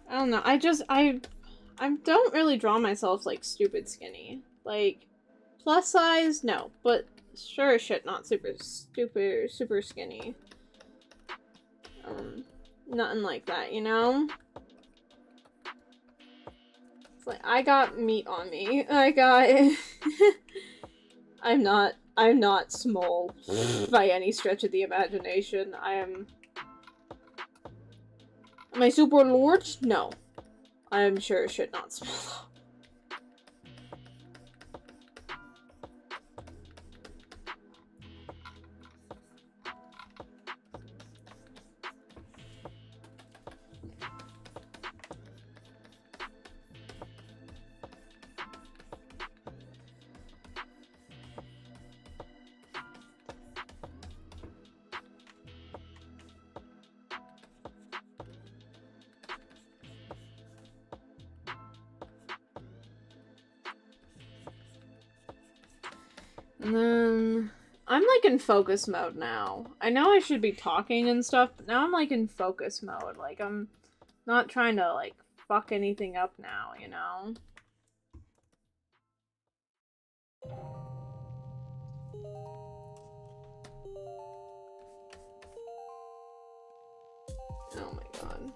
[SPEAKER 1] I don't know. I don't really draw myself like stupid skinny. Like plus size, no, but sure as shit not super skinny. Nothing like that, you know? It's like I got meat on me. I got I'm not small by any stretch of the imagination. Am I super large? No. I'm sure as shit not small. And then I'm like in focus mode now. I know I should be talking and stuff, but now I'm like in focus mode. Like I'm not trying to like fuck anything up now, you know? Oh my god.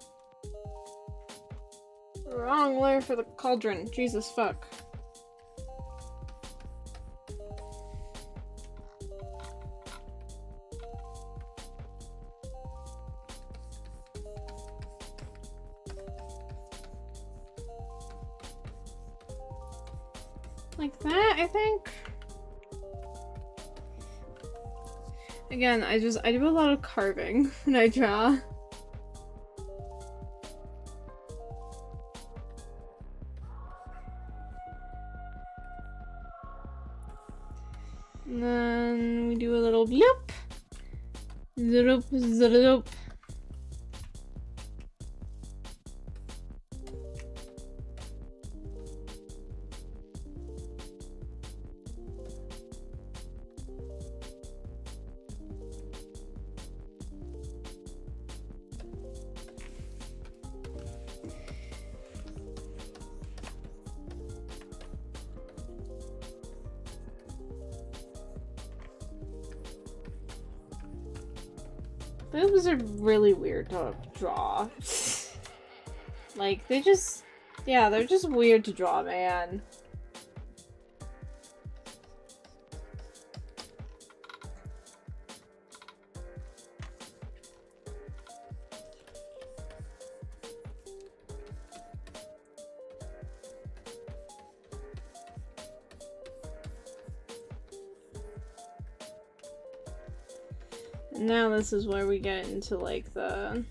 [SPEAKER 1] Wrong layer for the cauldron. Jesus fuck. Like that, I think. Again, I do a lot of carving when I draw. And then we do a little bloop. Zoop, zoop. Boobs are really weird to draw. Like, they just... Yeah, they're just weird to draw, man. Now this is where we get into like the,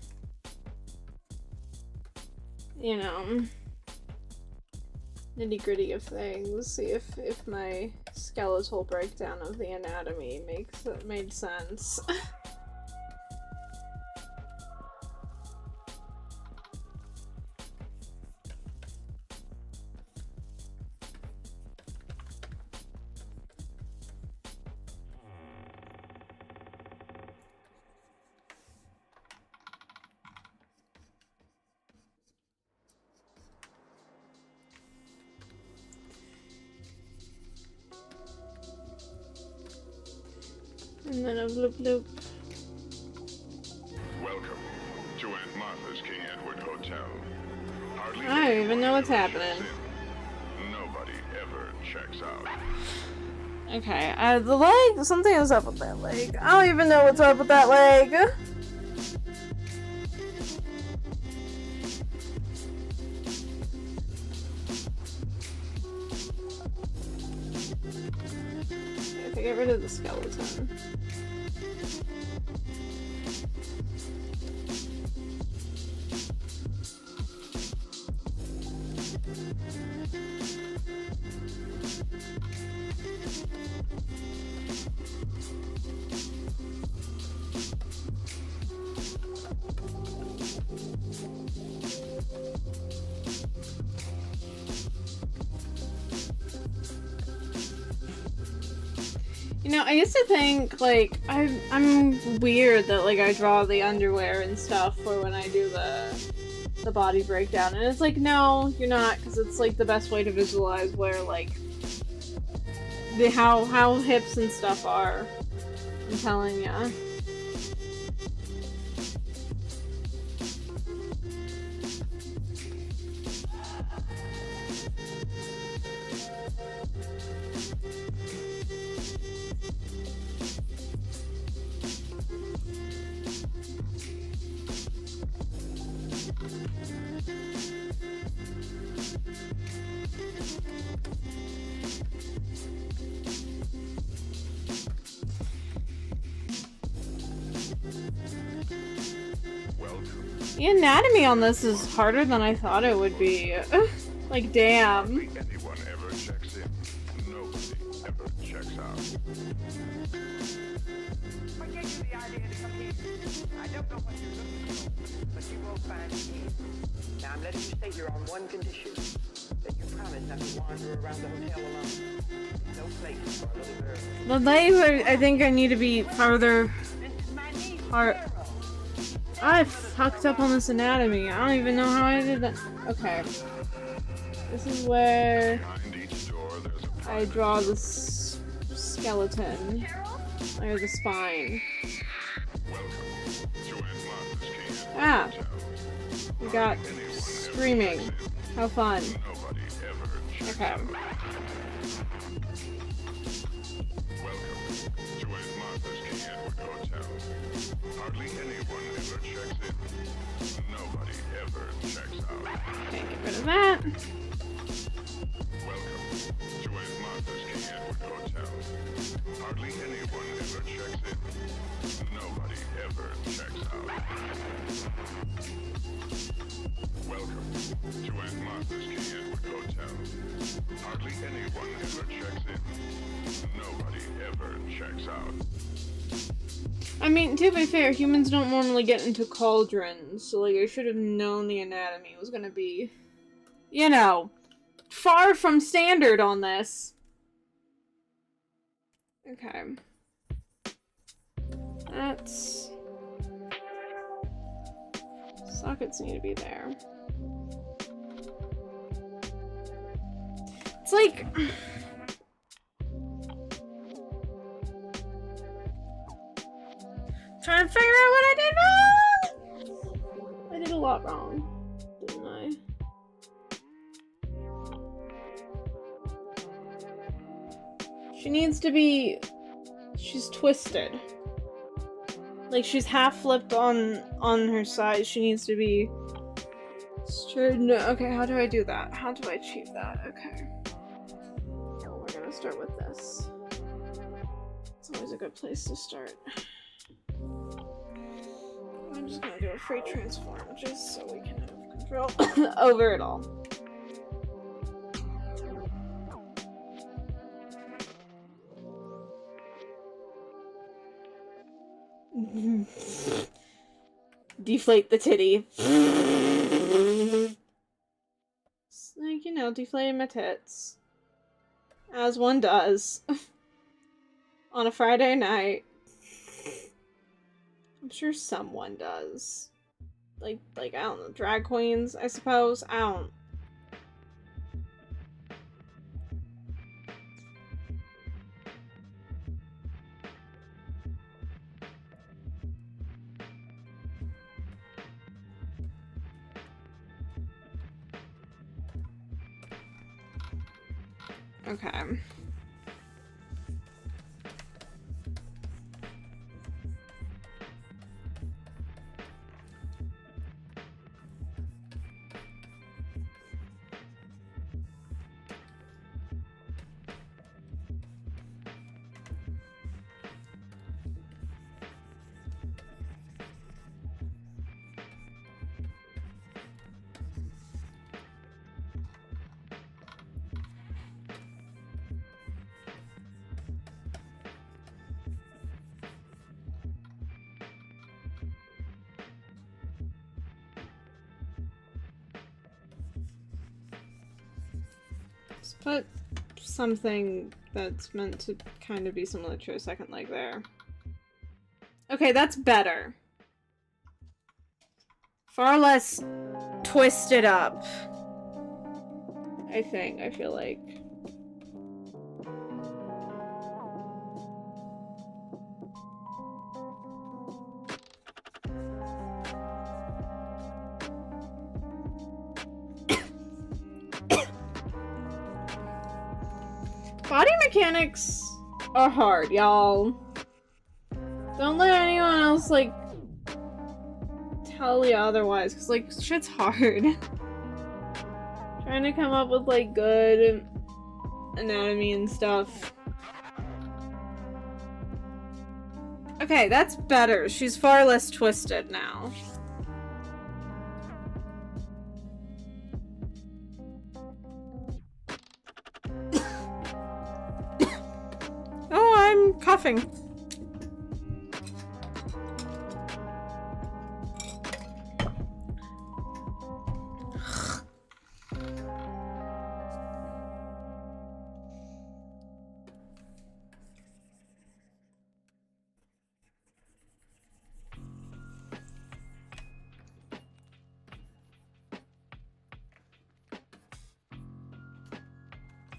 [SPEAKER 1] you know, nitty-gritty of things. See if my skeletal breakdown of the anatomy made sense. And then a bloop bloop.
[SPEAKER 3] Welcome to Aunt Martha's King Edward Hotel. Hardly
[SPEAKER 1] I don't even know what's happening.
[SPEAKER 3] Nobody ever checks out.
[SPEAKER 1] Okay, the leg, something is up with that leg. I don't even know what's up with that leg. Okay, get rid of the skeleton. You know, I used to think, like, I'm weird that, like, I draw the underwear and stuff for when I do the body breakdown, and it's like, no, you're not, because it's, like, the best way to visualize where, like, how hips and stuff are. I'm telling ya. The anatomy on this is harder than I thought it would be. Like, damn.
[SPEAKER 3] Hardly anyone ever checks in. Nobody ever checks out.
[SPEAKER 4] What gave you the idea to come here? I don't know what you're looking for, but you will find me here. Now I'm letting you stay here on one condition. That you promise not to wander around the hotel alone. No place for a little girl.
[SPEAKER 1] Well, I think I need to be farther.
[SPEAKER 4] This is my niece,
[SPEAKER 1] Heart.
[SPEAKER 4] Carol.
[SPEAKER 1] I fucked up on this anatomy. I don't even know how I did that. Okay. This is where
[SPEAKER 3] Behind each door, there's a
[SPEAKER 1] I
[SPEAKER 3] private
[SPEAKER 1] draw the skeleton. Or the spine.
[SPEAKER 3] welcome to Aunt Martha's King Edward
[SPEAKER 1] Ah.
[SPEAKER 3] Hotel.
[SPEAKER 1] We got
[SPEAKER 3] Anyone ever
[SPEAKER 1] screaming.
[SPEAKER 3] checks in.
[SPEAKER 1] How fun.
[SPEAKER 3] Nobody ever checks
[SPEAKER 1] Okay.
[SPEAKER 3] out. Welcome to Aunt Martha's King Edward Hotel. Hardly anyone ever checks in. Nobody ever checks out.
[SPEAKER 1] Okay, get rid of that.
[SPEAKER 3] Welcome to Aunt Martha's King Edward Hotel. Hardly anyone ever checks in. Nobody ever checks out. Welcome to Aunt Martha's King Edward Hotel. Hardly anyone ever checks in. Nobody ever checks out.
[SPEAKER 1] I mean, to be fair, humans don't normally get into cauldrons, so like I should have known the anatomy was gonna be, you know, far from standard on this. Okay. That's... Sockets need to be there. It's like... Trying to figure out what I did wrong! I did a lot wrong, didn't I? She needs to be... She's twisted. Like, she's half flipped on her side. She needs to be straightened. Okay, how do I do that? How do I achieve that? Okay. Well, we're gonna start with this. It's always a good place to start. I'm just gonna do a free transform just so we can have control over it all. Deflate the titty. It's like, you know, deflating my tits. As one does. On a Friday night. I'm sure someone does. Like, I don't know, drag queens, I suppose? I don't. Okay. Let's put something that's meant to kind of be similar to a second leg there. Okay, that's better. Far less twisted up. I feel like. Body mechanics are hard, y'all. Don't let anyone else, like, tell you otherwise, because, like, shit's hard. Trying to come up with, like, good anatomy and stuff. Okay, that's better. She's far less twisted now. coughing.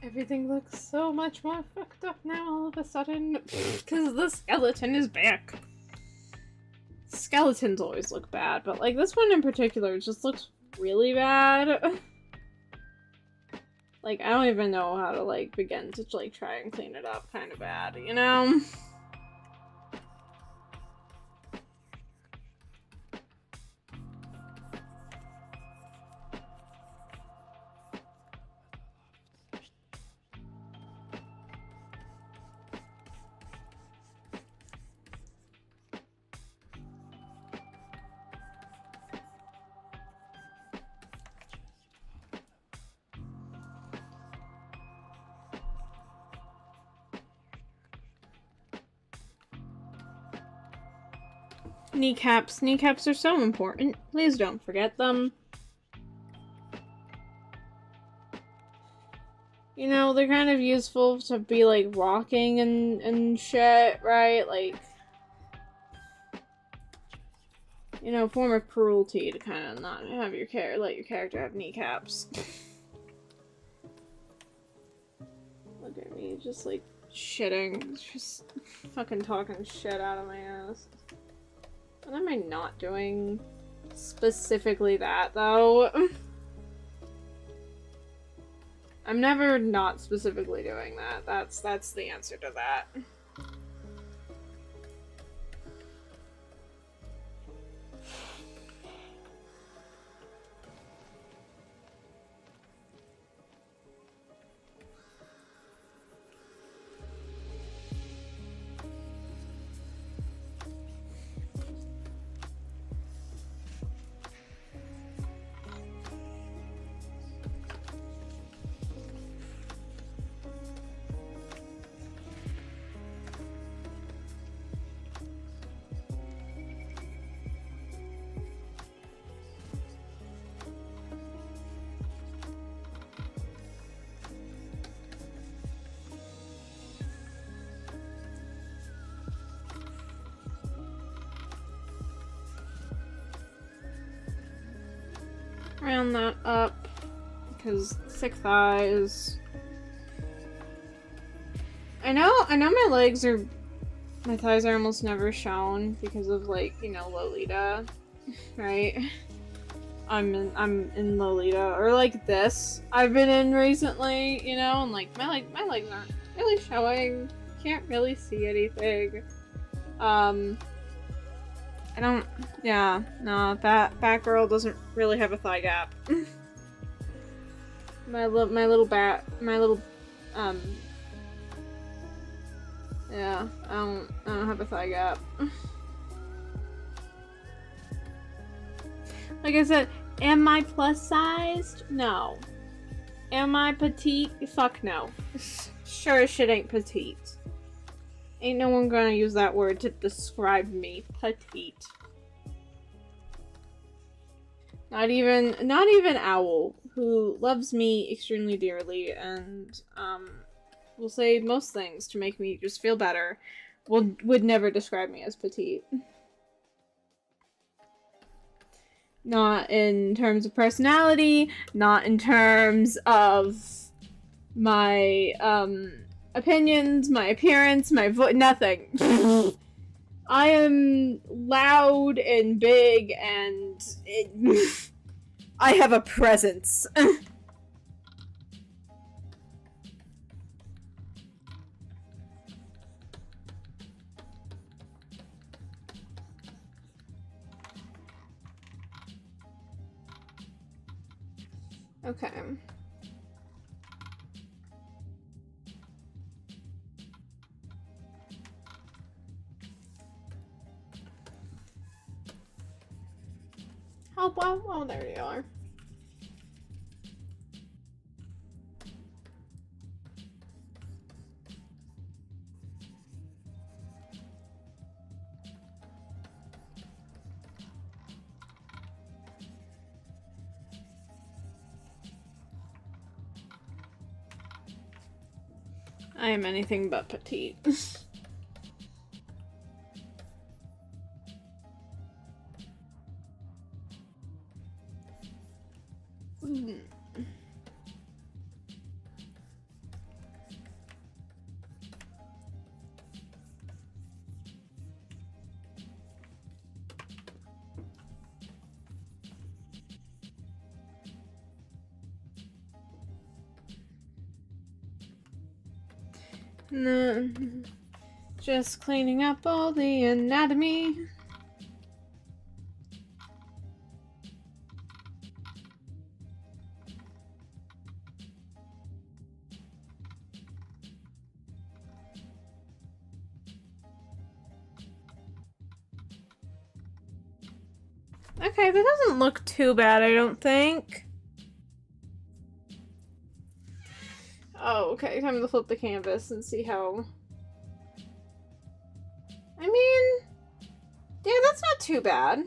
[SPEAKER 1] Everything looks so much more fucked up now all of a sudden. Because the skeleton is back. Skeletons always look bad, but like this one in particular just looks really bad. Like I don't even know how to like begin to like try and clean it up kind of bad, you know? Kneecaps. Kneecaps are so important. Please don't forget them. You know, they're kind of useful to be like walking and shit, right? Like, you know, form of cruelty to kind of not have your let your character have kneecaps. Look at me, just like shitting, just fucking talking shit out of my ass. What am I not doing? Specifically that, though. I'm never not specifically doing that. That's the answer to that. Round that up, because thick thighs. I know my thighs are almost never shown because of like, you know, Lolita, right? I'm in Lolita, or like this I've been in recently, you know, and like my legs aren't really showing. Can't really see anything. I don't, yeah, no, that girl doesn't really have a thigh gap. my little, yeah, I don't have a thigh gap. Like I said, am I plus sized? No. Am I petite? Fuck no. Sure as shit ain't petite. Ain't no one gonna use that word to describe me. Petite. Not even Owl, who loves me extremely dearly and will say most things to make me just feel better, would never describe me as petite. Not in terms of personality, not in terms of my opinions, my appearance, my voice, nothing. I am loud and big and I have a presence. Okay. Oh, well, oh, there you are. I am anything but petite. No, just cleaning up all the anatomy. Okay, that doesn't look too bad, I don't think. Oh, okay, time to flip the canvas and see how... I mean... yeah, that's not too bad.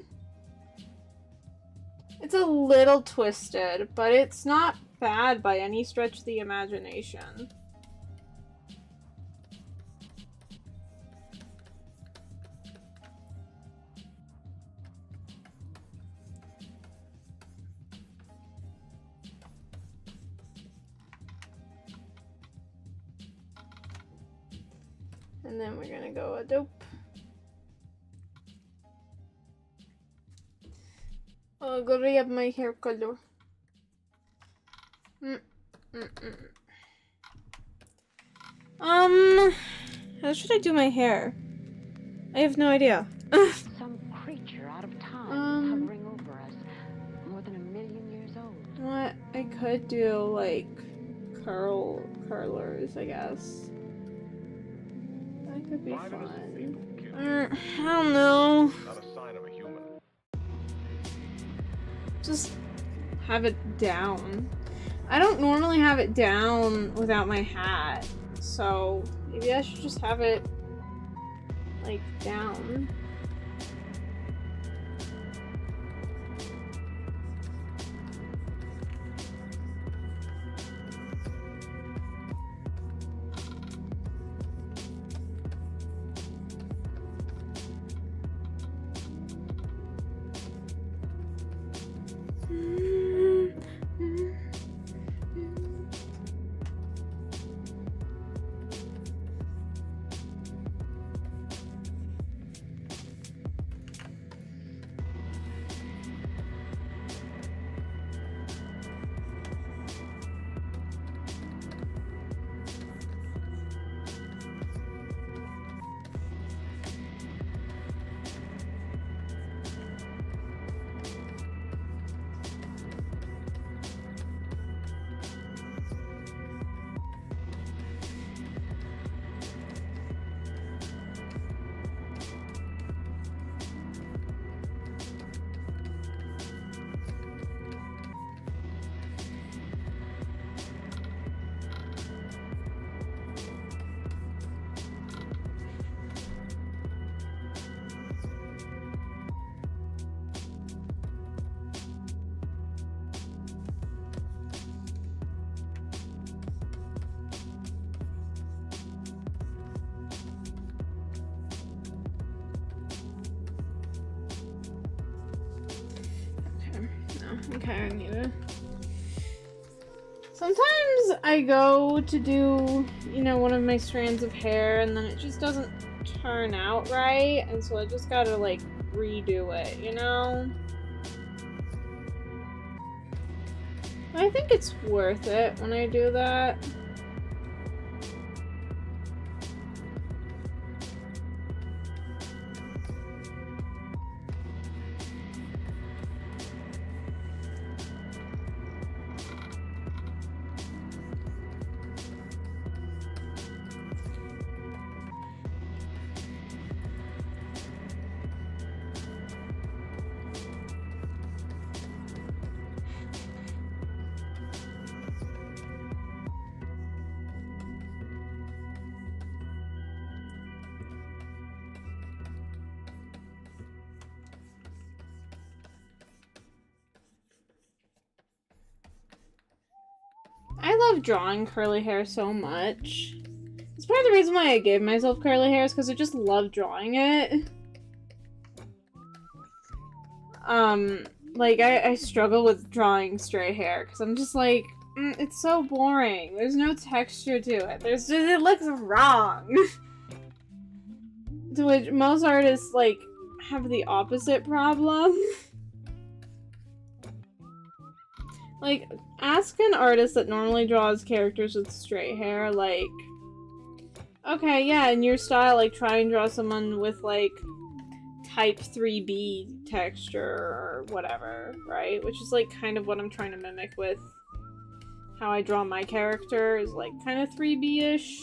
[SPEAKER 1] It's a little twisted, but it's not bad by any stretch of the imagination. And then we're gonna go a dope. I'll go re-up my hair color. How should I do my hair? I have no idea.
[SPEAKER 5] Some creature out of time is hovering over us, more than 1,000,000 years old.
[SPEAKER 1] What? I could do, like, curlers, I guess. That could be fun. I don't know.
[SPEAKER 3] Not a sign of a human.
[SPEAKER 1] Just have it down. I don't normally have it down without my hat, so maybe I should just have it, like, down. Okay, I need it. Sometimes I go to do, you know, one of my strands of hair and then it just doesn't turn out right, and so I just gotta, like, redo it, you know? I think it's worth it when I do that. I love drawing curly hair so much. It's part of the reason why I gave myself curly hair is because I just love drawing it. Like, I struggle with drawing straight hair because I'm just like, it's so boring. There's no texture to it. It looks wrong. To which most artists, like, have the opposite problem. Like, ask an artist that normally draws characters with straight hair, like, okay, yeah, in your style, like, try and draw someone with, like, type 3B texture or whatever, right? Which is, like, kind of what I'm trying to mimic with how I draw my character, is, like, kind of 3B-ish.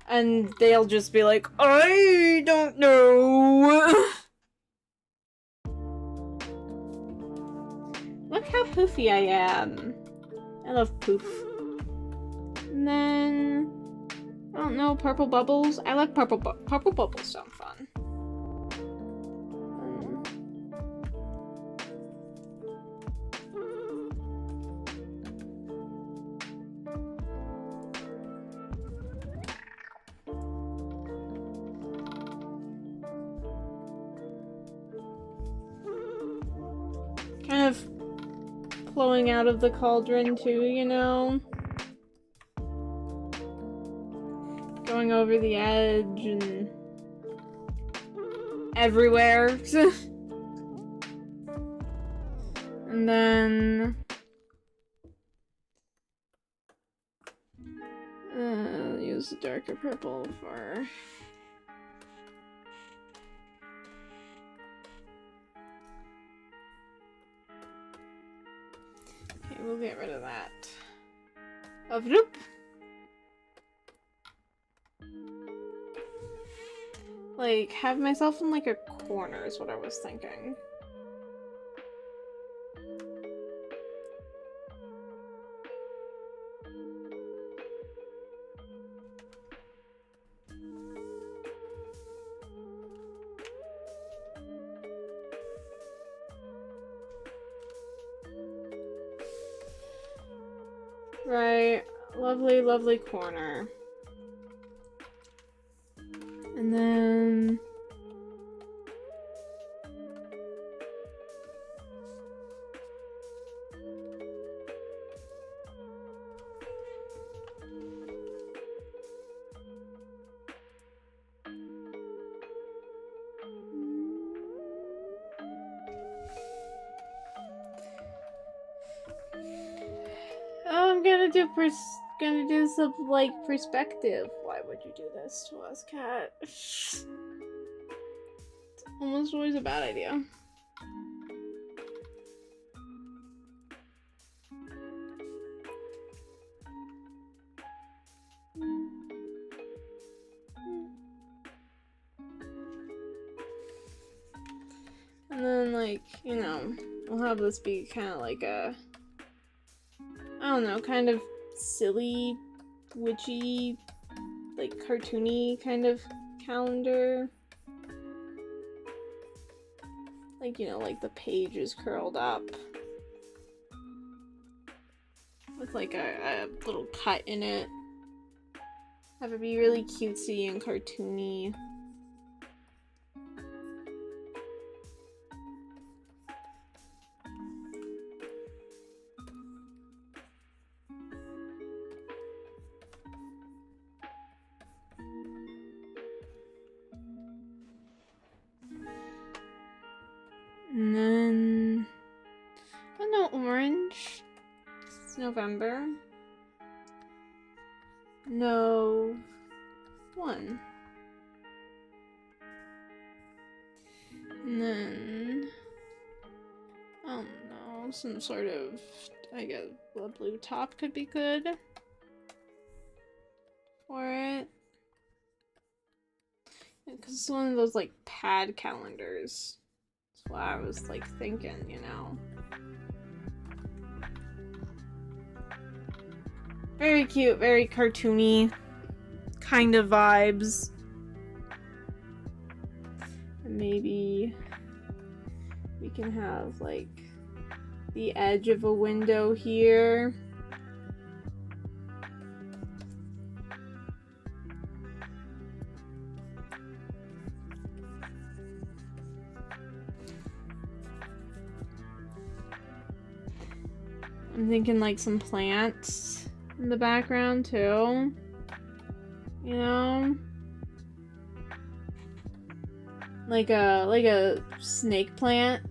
[SPEAKER 1] And they'll just be like, I don't know. Look how poofy I am. I love poof. And then, I don't know, purple bubbles. I like purple bubbles sound fun. Kind of flowing out of the cauldron too, you know? Going over the edge and everywhere. And then use the darker purple for okay, we'll get rid of that. Vroom. Like, have myself in like a corner is what I was thinking. Right, lovely, lovely corner. And then I'm gonna do some like perspective. Why would you do this to us, cat? It's almost always a bad idea. And then, like, you know, we'll have this be kind of like a, I don't know, kind of silly, witchy, like cartoony kind of calendar. Like, you know, like the page is curled up with like a little cut in it. Have it be really cutesy and cartoony. And then, oh no, orange. It's November. No, one. And then, I don't know, some sort of, I guess, a blue top could be good for it. Because it's one of those, like, pad calendars. That's what I was, like, thinking, you know. Very cute, very cartoony kind of vibes. And maybe we can have, like, the edge of a window here I'm thinking like some plants in the background too. You know? Like a snake plant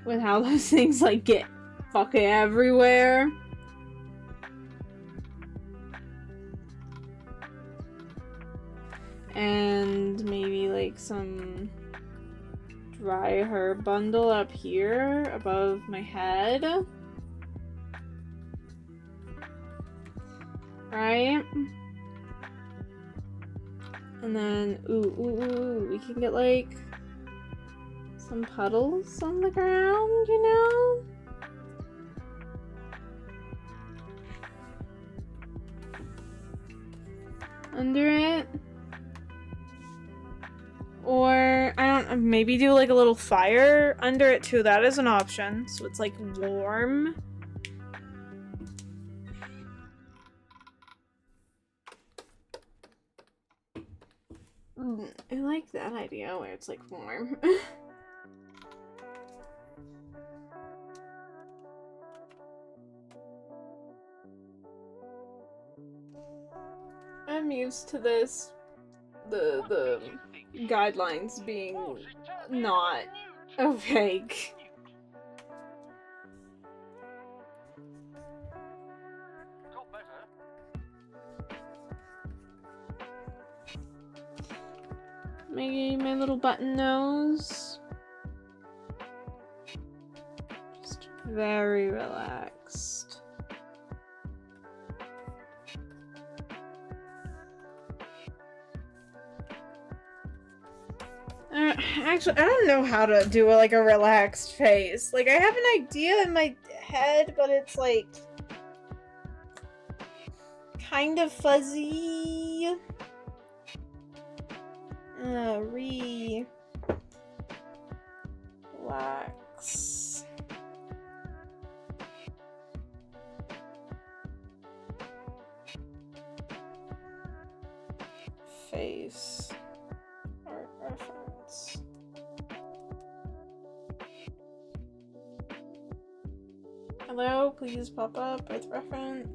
[SPEAKER 1] with how those things like get fucking everywhere. And maybe like some dry herb bundle up here above my head. Right? And then, ooh, we can get like some puddles on the ground, you know? Under it. Or, I don't, maybe do like a little fire under it too. That is an option. So it's like warm. I like that idea where it's like warm. I'm used to this. The guidelines being not opaque. My little button nose. Just very relaxed. Actually, I don't know how to do like a relaxed face. Like, I have an idea in my head, but it's like kind of fuzzy. Relax. Face. Art reference. Hello, please pop up with reference.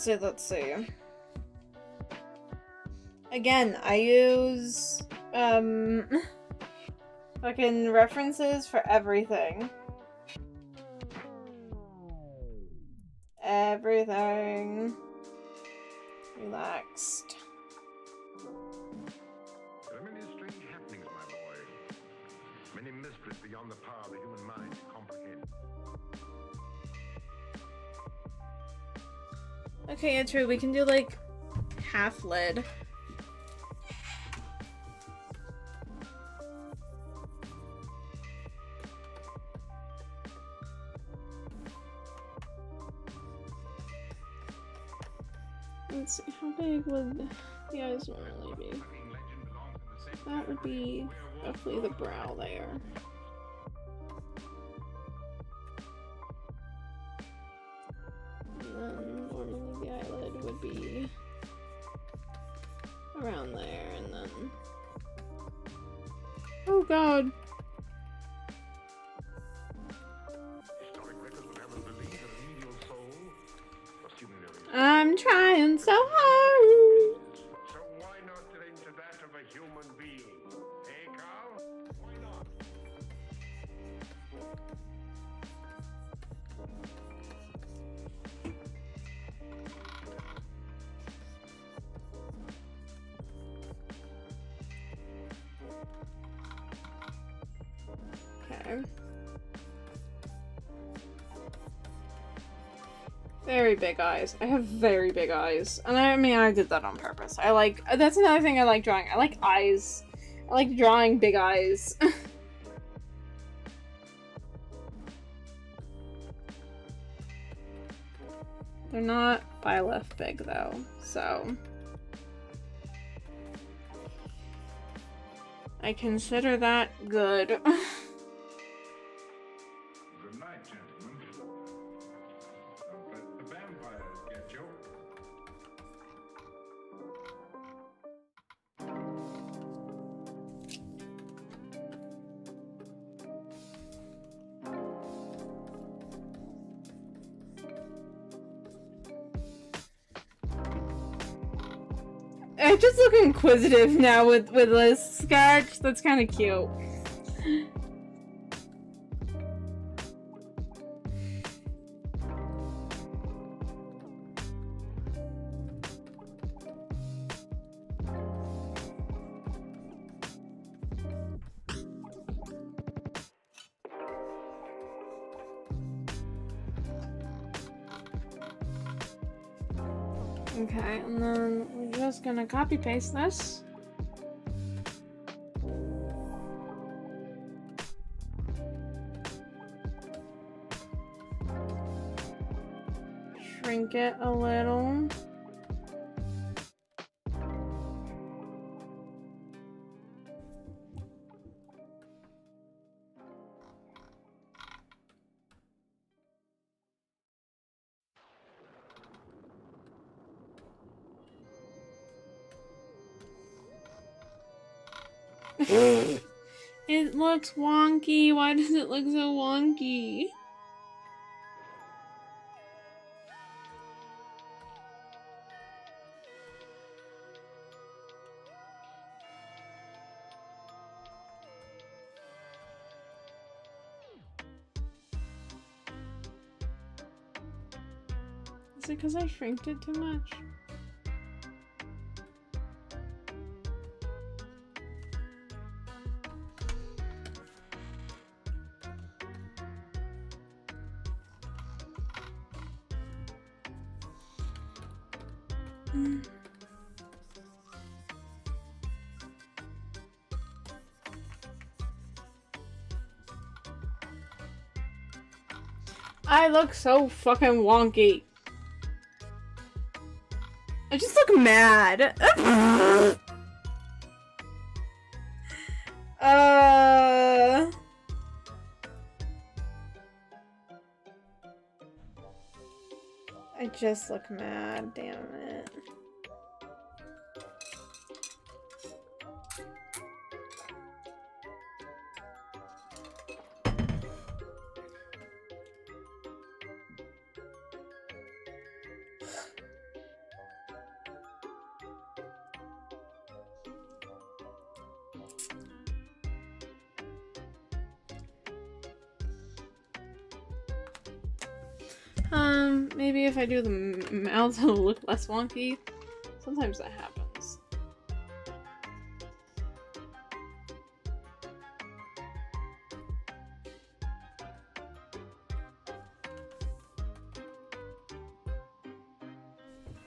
[SPEAKER 1] Let's see. Again, I use fucking references for everything. Everything. Relaxed.
[SPEAKER 3] There are many strange happenings, my boy. Many mysteries beyond the power of the human mind to comprehend.
[SPEAKER 1] Okay, yeah, true. We can do like half lid. Let's see, how big would the eyes normally be? That would be roughly the brow there. And then normally the eyelid would be around there, and then... Oh god! I'm trying so hard!
[SPEAKER 3] So why not get into that of a human being? Eh, Carl? Why not?
[SPEAKER 1] Okay. Very big eyes. I have very big eyes. And I mean, I did that on purpose. I like, that's another thing I like drawing. I like eyes. I like drawing big eyes. They're not Byleth big though, so. I consider that good.
[SPEAKER 3] Good night, gentlemen. Don't let the vampires get you.
[SPEAKER 1] I just look inquisitive now with this sketch. That's kind of cute. Okay, and then we're just gonna copy paste this. Shrink it a little. It looks wonky. Why does it look so wonky? Is it because I shrinked it too much? I look so fucking wonky. I just look mad. I just look mad, damn it. Maybe if I do the mouth, it'll look less wonky. Sometimes that happens.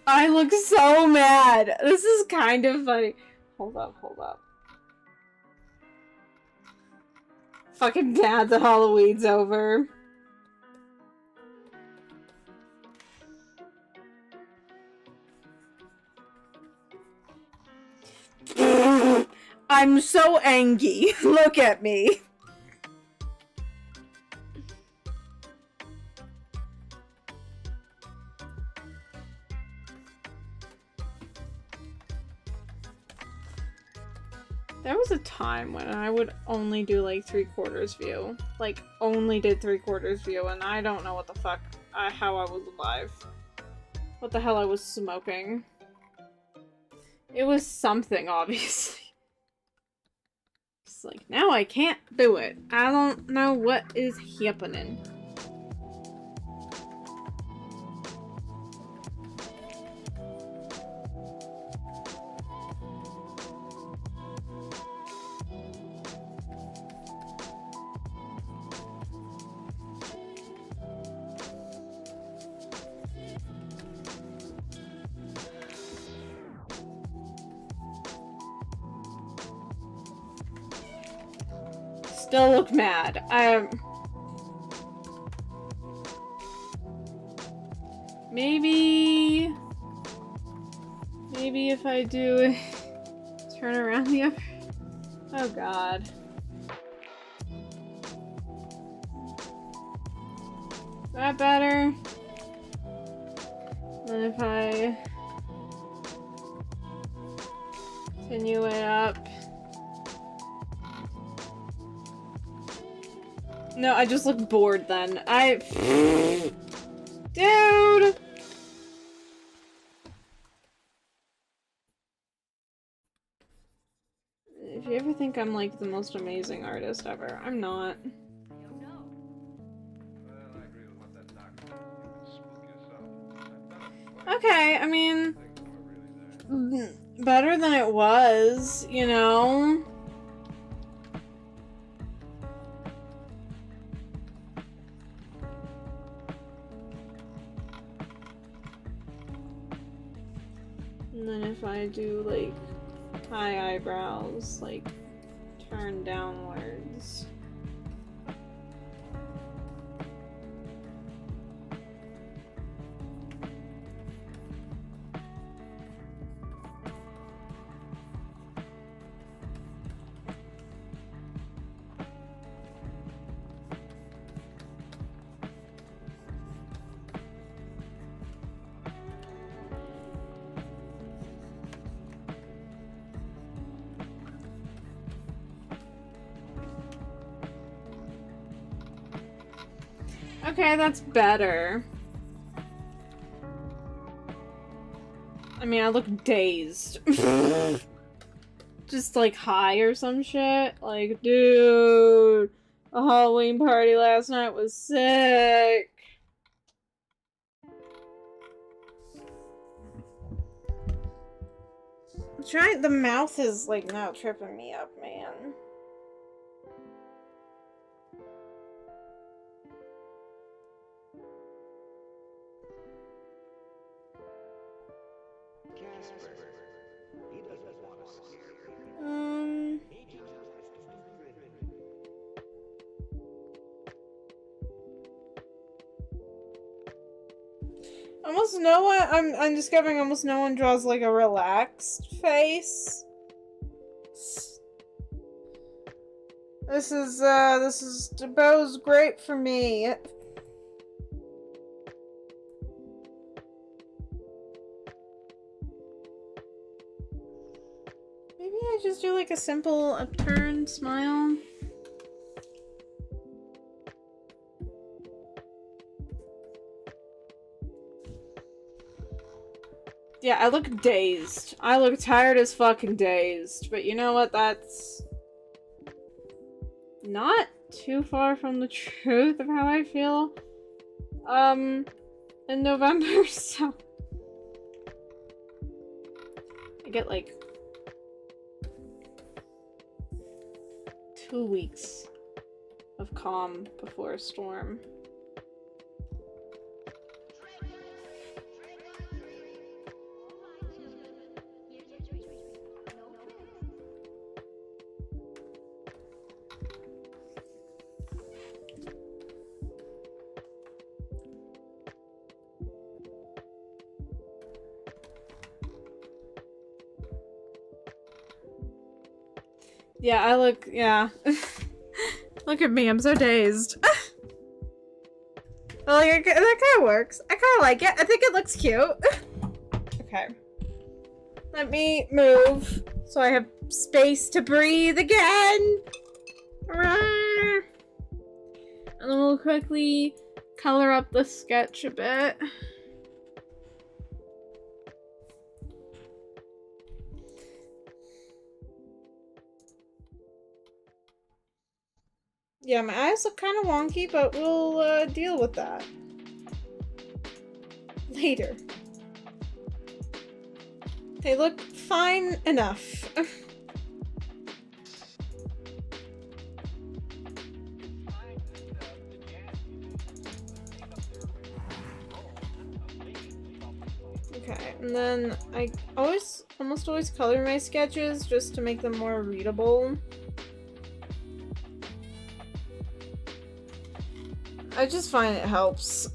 [SPEAKER 1] I look so mad. This is kind of funny. Hold up, hold up. Fucking dad, the Halloween's over. I'm so angry. Look at me. There was a time when I would only do like 3/4 view. Like, only did 3/4 view, and I don't know what the fuck, how I was alive. What the hell I was smoking. It was something, obviously. It's like, now I can't do it. I don't know what is happening. Still look mad. Maybe if I do turn around the other. Oh god. Is that better? And if I continue it up. No, I just look bored then. Dude! If you ever think I'm like the most amazing artist ever, I'm not. Okay, I mean, better than it was, you know? And then if I do like high eyebrows, like turn downwards. Okay, that's better. I mean, I look dazed. Just like high or some shit. Like, dude, a Halloween party last night was sick. The mouth is like now tripping me up, man. Almost no one, I'm discovering almost no one draws like a relaxed face. This bows great for me. Maybe I just do like a simple upturned smile. Yeah, I look dazed. I look tired as fucking dazed. But you know what? That's not too far from the truth of how I feel. In November, so I get like 2 weeks of calm before a storm. Yeah, I look, yeah. Look at me, I'm so dazed. Like, that kind of works. I kind of like it. I think it looks cute. Okay. Let me move so I have space to breathe again. And then we'll quickly color up the sketch a bit. Yeah, my eyes look kind of wonky, but we'll deal with that later. They look fine enough. Okay, and then I almost always color my sketches just to make them more readable. I just find it helps.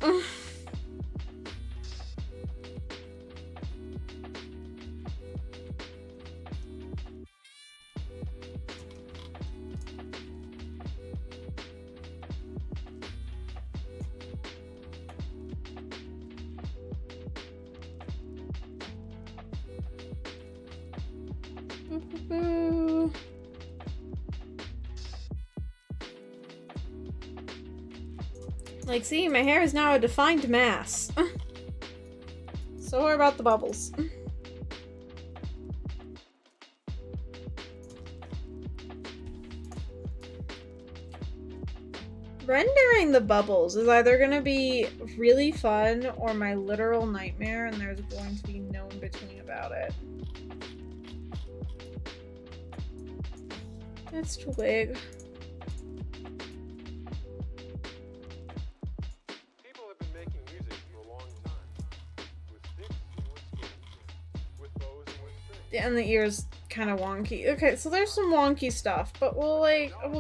[SPEAKER 1] Like, see, my hair is now a defined mass. So what about the bubbles? Rendering the bubbles is either gonna be really fun or my literal nightmare, and there's going to be no in between about it. That's twig.
[SPEAKER 6] People have been making music for a long time. With sticks and with strings. With bows and with strings.
[SPEAKER 1] Yeah, and the ear's kind of wonky. Okay, so there's some wonky stuff, but we'll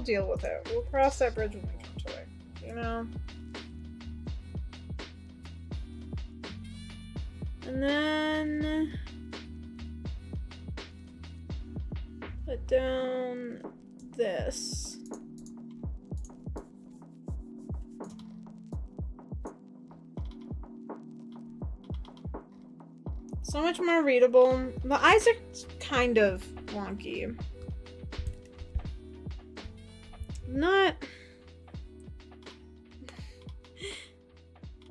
[SPEAKER 1] deal with it. We'll cross that bridge when we come to it, you know? And then put down this. So much more readable. The eyes are kind of wonky. Not.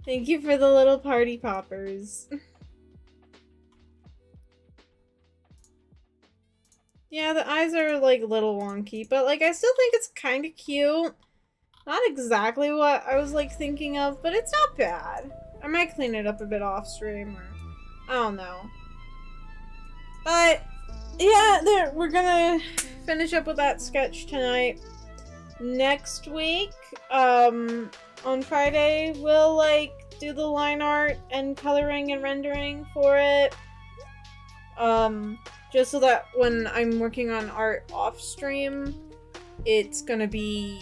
[SPEAKER 1] Thank you for the little party poppers. Yeah, the eyes are like a little wonky, but like I still think it's kind of cute. Not exactly what I was like thinking of, but it's not bad. I might clean it up a bit off stream or I don't know. But yeah, we're gonna finish up with that sketch tonight. Next week, on Friday, we'll like do the line art and coloring and rendering for it. Just so that when I'm working on art off stream, it's gonna be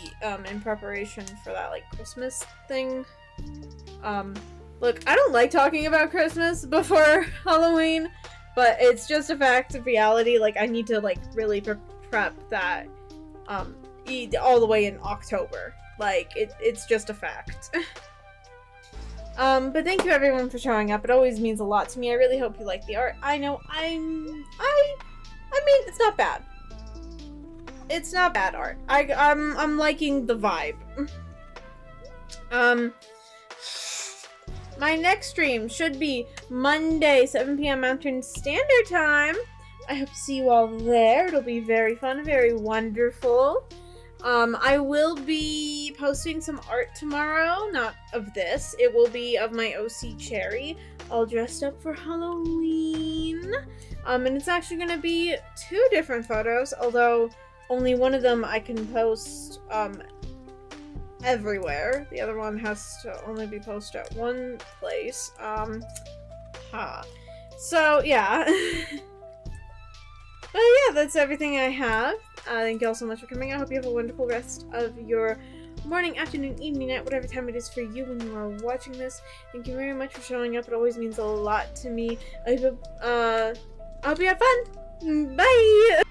[SPEAKER 1] in preparation for that like Christmas thing. Look, I don't like talking about Christmas before Halloween, but it's just a fact of reality. Like, I need to, like, really prep that, all the way in October. Like, it's just a fact. But thank you everyone for showing up. It always means a lot to me. I really hope you like the art. I know I mean, it's not bad. It's not bad art. I'm liking the vibe. My next stream should be Monday, 7 p.m. Mountain Standard Time. I hope to see you all there. It'll be very fun, very wonderful. I will be posting some art tomorrow, not of this. It will be of my OC Cherry, all dressed up for Halloween. And it's actually going to be 2 different photos, although only one of them I can post, everywhere. The other one has to only be posted at one place. So, yeah. But yeah, that's everything I have. Thank you all so much for coming. I hope you have a wonderful rest of your morning, afternoon, evening, night, whatever time it is for you when you are watching this. Thank you very much for showing up. It always means a lot to me. I hope you have fun. Bye!